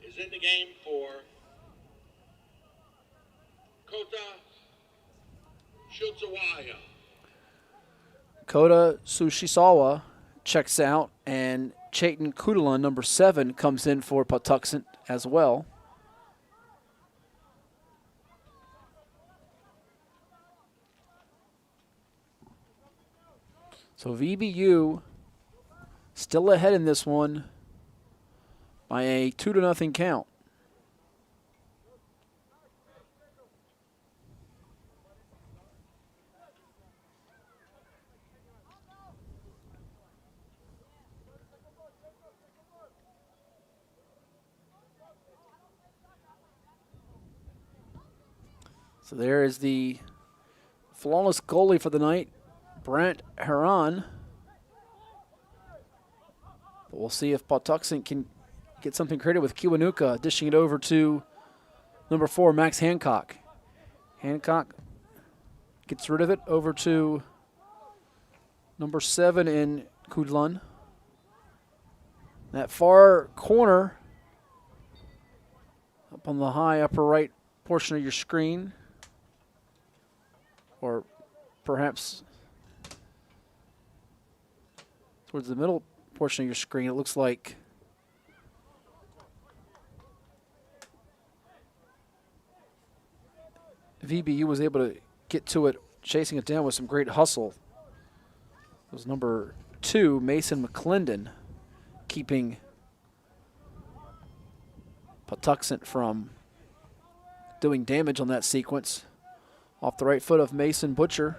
is in the game for Kota Shutsuwaya. Kota Sushisawa checks out, and Chayton Kudala, number 7, comes in for Patuxent as well. So VBU still ahead in this one by a 2-0 count. So there is the flawless goalie for the night, Brent Heron. But we'll see if Patuxent can get something creative with Kiwanuka, dishing it over to number 4, Max Hancock. Hancock gets rid of it over to number 7 in Kudlun. That far corner, up on the high upper right portion of your screen, or perhaps towards the middle portion of your screen, it looks like VBU was able to get to it, chasing it down with some great hustle. It was number 2, Mason McClendon, keeping Patuxent from doing damage on that sequence. Off the right foot of Mason Butcher.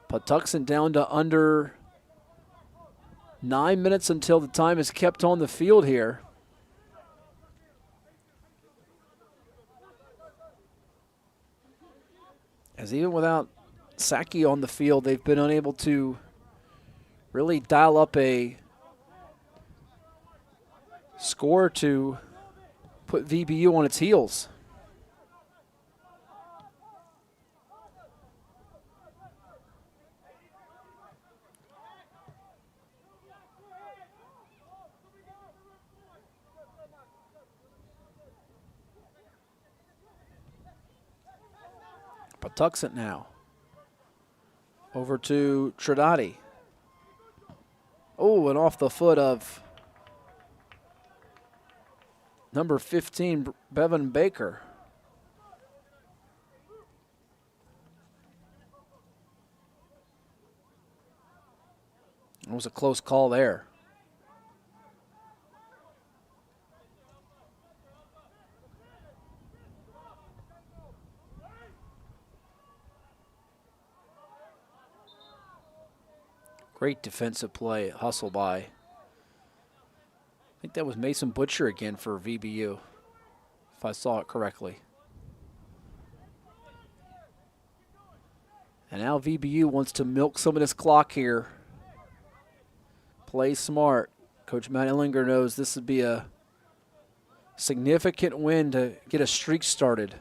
Patuxent down to under 9 minutes until the time is kept on the field here. As even without Saki on the field, they've been unable to really dial up a score to put VBU on its heels. Patuxent now. Over to Trinidadi. Oh, and off the foot of number 15, Bevan Baker. It was a close call there. Great defensive play, hustle by. I think that was Mason Butcher again for VBU, if I saw it correctly. And now VBU wants to milk some of this clock here. Play smart. Coach Matt Ellinger knows this would be a significant win to get a streak started.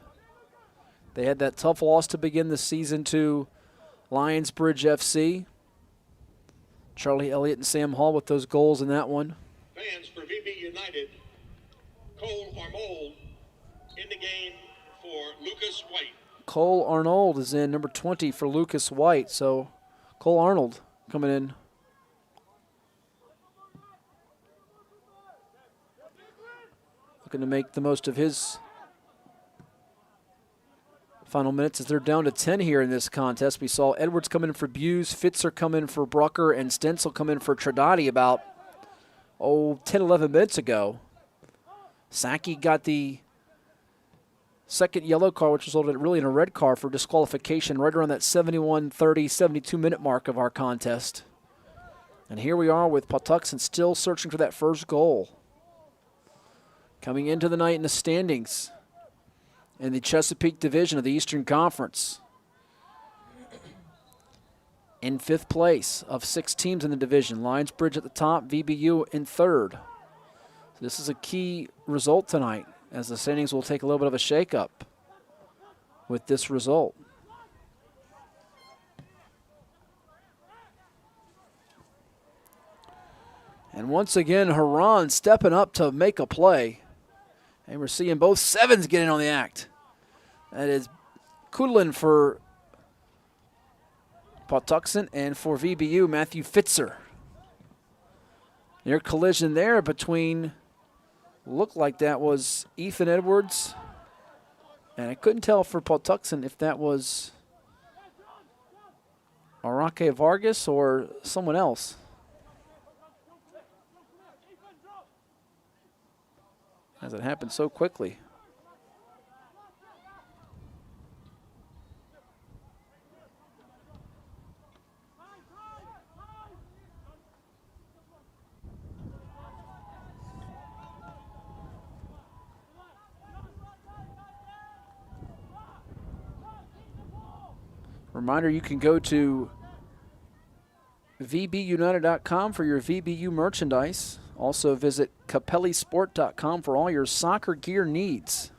They had that tough loss to begin the season to Lionsbridge FC. Charlie Elliott and Sam Hall with those goals in that one. Fans for VB United, Cole Arnold in the game for Lucas White. Cole Arnold is in, number 20 for Lucas White. So Cole Arnold coming in. Looking to make the most of his final minutes as they're down to 10 here in this contest. We saw Edwards come in for Buse, Fitzer come in for Brucker, and Stencil come in for Trinidadi about, 10, 11 minutes ago. Saki got the second yellow card, which resulted really in a red card for disqualification right around that 71-30, 72-minute mark of our contest. And here we are with Patuxent still searching for that first goal. Coming into the night in the standings in the Chesapeake Division of the Eastern Conference. In 5th place of 6 teams in the division. Lionsbridge at the top, VBU in 3rd. So this is a key result tonight, as the standings will take a little bit of a shakeup with this result. And once again, Haran stepping up to make a play. And we're seeing both sevens get in on the act. That is Kudlin for Patuxent, and for VBU, Matthew Fitzer. Near collision there between, looked like that was Ethan Edwards. And I couldn't tell for Patuxent if that was Araque Vargas or someone else. As it happened so quickly. Reminder, you can go to vbunited.com for your VBU merchandise. Also visit capellisport.com for all your soccer gear needs.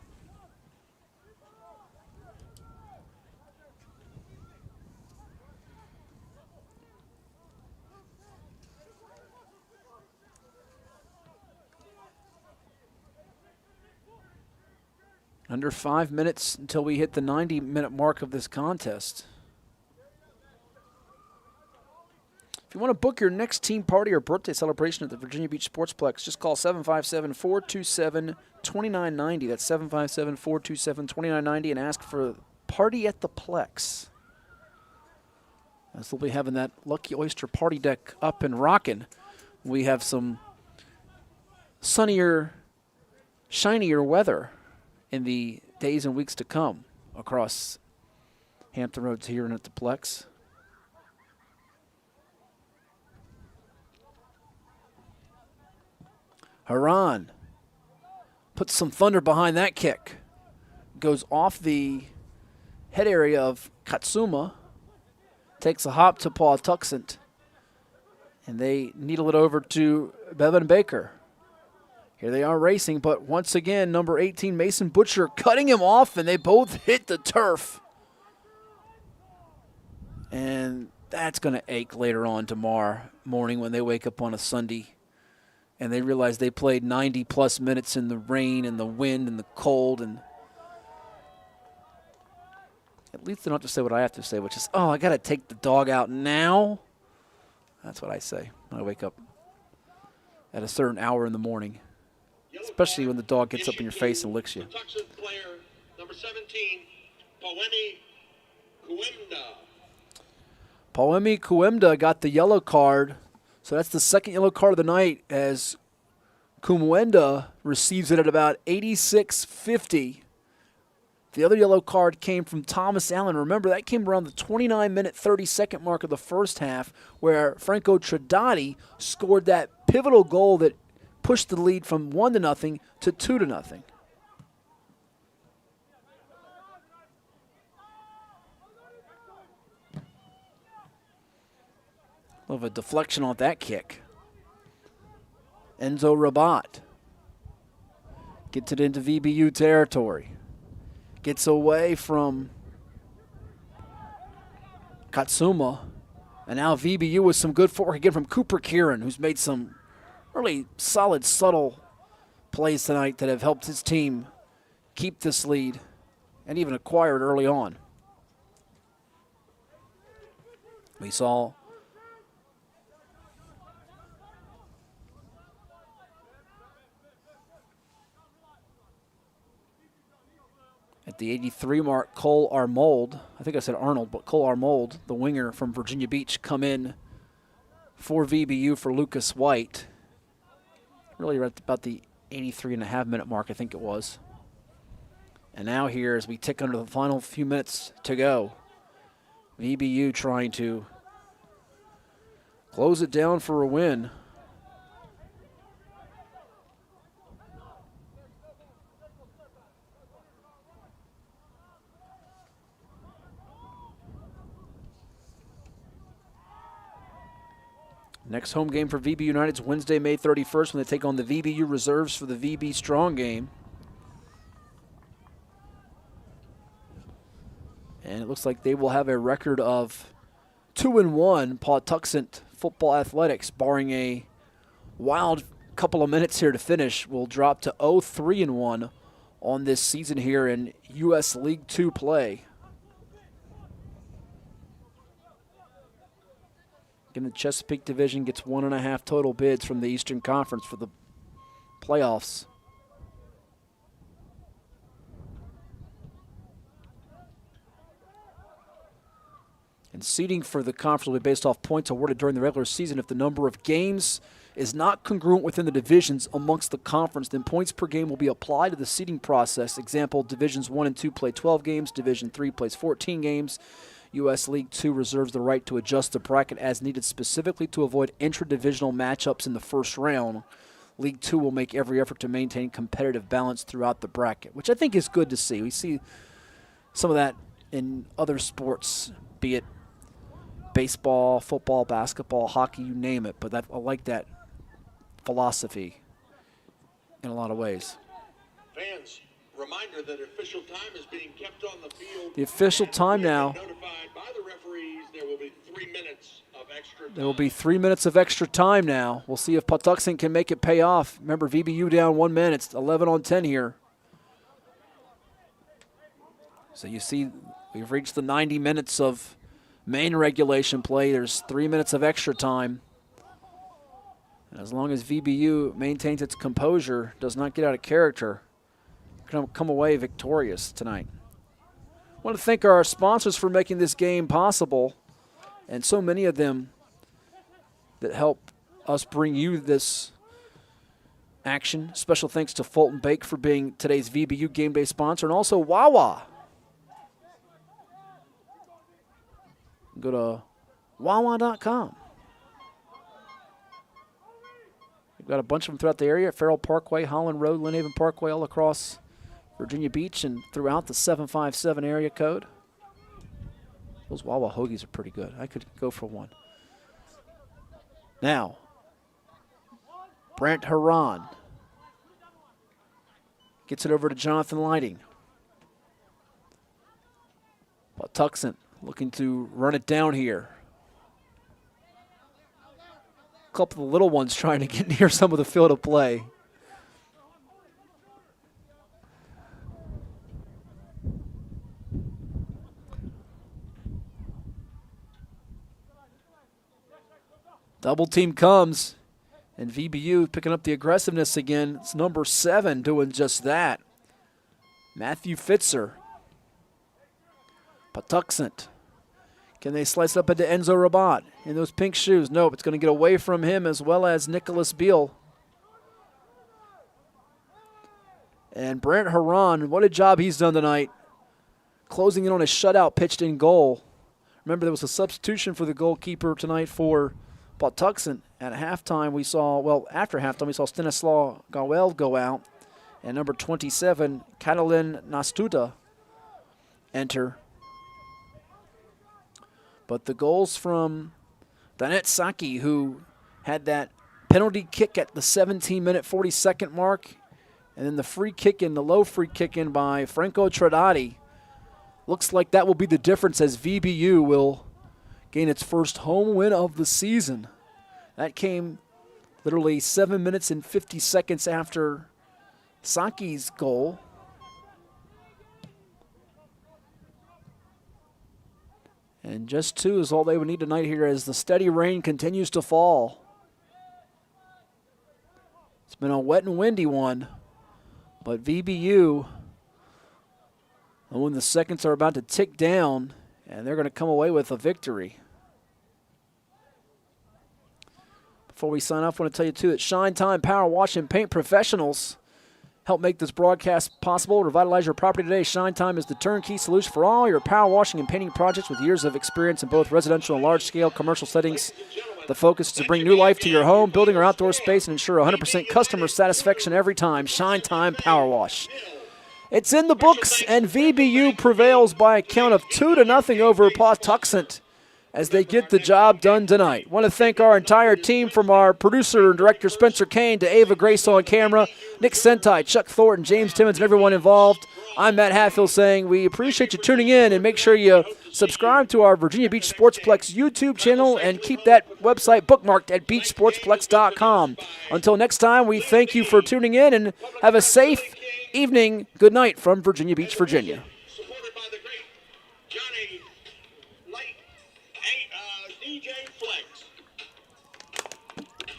Under 5 minutes until we hit the 90-minute mark of this contest. If you want to book your next team party or birthday celebration at the Virginia Beach Sportsplex, just call 757-427-2990. That's 757-427-2990 and ask for Party at the Plex. As they'll be having that Lucky Oyster party deck up and rocking. We have some sunnier, shinier weather in the days and weeks to come across Hampton Roads here and at the Plex. Haran puts some thunder behind that kick. Goes off the head area of Katsuma. Takes a hop to Patuxent. And they needle it over to Bevan Baker. Here they are racing, but once again, number 18, Mason Butcher, cutting him off, and they both hit the turf. And that's going to ache later on tomorrow morning when they wake up on a Sunday and they realize they played 90-plus minutes in the rain and the wind and the cold. And at least they don't have to say what I have to say, which is, oh, I got to take the dog out now. That's what I say when I wake up at a certain hour in the morning, especially when the dog gets up in your face and licks you. Patuxent player, number 17, Poemi Kuemda. Poemi Kuemda got the yellow card, so that's the second yellow card of the night as Kumwenda receives it at about 86:50. The other yellow card came from Thomas Allen. Remember, that came around the 29-minute, 30-second mark of the first half where Franco Tradati scored that pivotal goal that pushed the lead from 1-0 to 2-0. Of a deflection off that kick. Enzo Rabat gets it into VBU territory. Gets away from Katsuma. And now VBU with some good footwork again from Cooper Kieran, who's made some really solid, subtle plays tonight that have helped his team keep this lead and even acquire it early on. We saw at the 83 mark, Cole Armold, I think I said Arnold, but Cole Armold, the winger from Virginia Beach, come in for VBU for Lucas White. Really right about the 83.5-minute mark, I think it was. And now here, as we tick under the final few minutes to go, VBU trying to close it down for a win. Next home game for VB United is Wednesday, May 31st when they take on the VBU reserves for the VB Strong game. And it looks like they will have a record of 2-1. Patuxent Football Athletics, barring a wild couple of minutes here to finish, will drop to 0-3-1 on this season here in U.S. League Two play. Again, the Chesapeake Division gets 1.5 total bids from the Eastern Conference for the playoffs. And seeding for the conference will be based off points awarded during the regular season. If the number of games is not congruent within the divisions amongst the conference, then points per game will be applied to the seeding process. Example, Divisions 1 and 2 play 12 games. Division 3 plays 14 games. U.S. League Two reserves the right to adjust the bracket as needed specifically to avoid intra-divisional matchups in the first round. League Two will make every effort to maintain competitive balance throughout the bracket, which I think is good to see. We see some of that in other sports, be it baseball, football, basketball, hockey, you name it. But I like that philosophy in a lot of ways. Fans, reminder that official time is being kept on the field. The official time now. Notified by the referees there will be 3 minutes of extra time. There will be 3 minutes of extra time now. We'll see if Patuxent can make it pay off. Remember, VBU down 1 minute. It's 11-10 here. So you see we've reached the 90 minutes of main regulation play. There's 3 minutes of extra time. And as long as VBU maintains its composure, does not get out of character, come away victorious tonight. I want to thank our sponsors for making this game possible, and so many of them that help us bring you this action. Special thanks to Fulton Bake for being today's VBU game day sponsor, and also Wawa. Go to wawa.com. We've got a bunch of them throughout the area, Farrell Parkway, Holland Road, Lynn Haven Parkway, all across Virginia Beach and throughout the 757 area code. Those Wawa hoagies are pretty good. I could go for one. Now, Brent Haran Gets it over to Jonathan Lighting. Patuxent looking to run it down here. A couple of the little ones trying to get near some of the field of play. Double team comes, and VBU picking up the aggressiveness again. It's number 7 doing just that. Matthew Fitzer. Patuxent. Can they slice up into Enzo Rabat in those pink shoes? Nope, it's going to get away from him as well as Nicholas Beal. And Brant Haran, what a job he's done tonight. Closing in on a shutout pitched in goal. Remember, there was a substitution for the goalkeeper tonight for Patuxent. At halftime, we saw, well, after halftime, we saw Stanislaw Gawel go out. And number 27, Catalin Nastuta, enter. But the goals from Danet Saki, who had that penalty kick at the 17-minute, 42nd mark, and then the free kick in, the low free kick in by Franco Tradati. Looks like that will be the difference as VBU will gain its first home win of the season. That came literally 7 minutes and 50 seconds after Saki's goal. And just 2 is all they would need tonight here as the steady rain continues to fall. It's been a wet and windy one, but VBU, and when the seconds are about to tick down, and they're going to come away with a victory. Before we sign off, I want to tell you, too, that Shine Time Power Wash and Paint Professionals help make this broadcast possible. Revitalize your property today. Shine Time is the turnkey solution for all your power washing and painting projects with years of experience in both residential and large-scale commercial settings. The focus is to bring new life to your home, building, or outdoor space and ensure 100% customer satisfaction every time. Shine Time Power Wash. It's in the books, and VBU prevails by a count of 2-0 over Patuxent as they get the job done tonight. I want to thank our entire team, from our producer and director Spencer Kane to Ava Grace on camera, Nick Sentai, Chuck Thornton, James Timmons, and everyone involved. I'm Matt Hatfield saying we appreciate you tuning in, and make sure you subscribe to our Virginia Beach Sportsplex YouTube channel and keep that website bookmarked at beachsportsplex.com. Until next time, we thank you for tuning in and have a safe evening. Good night from Virginia Beach, Virginia.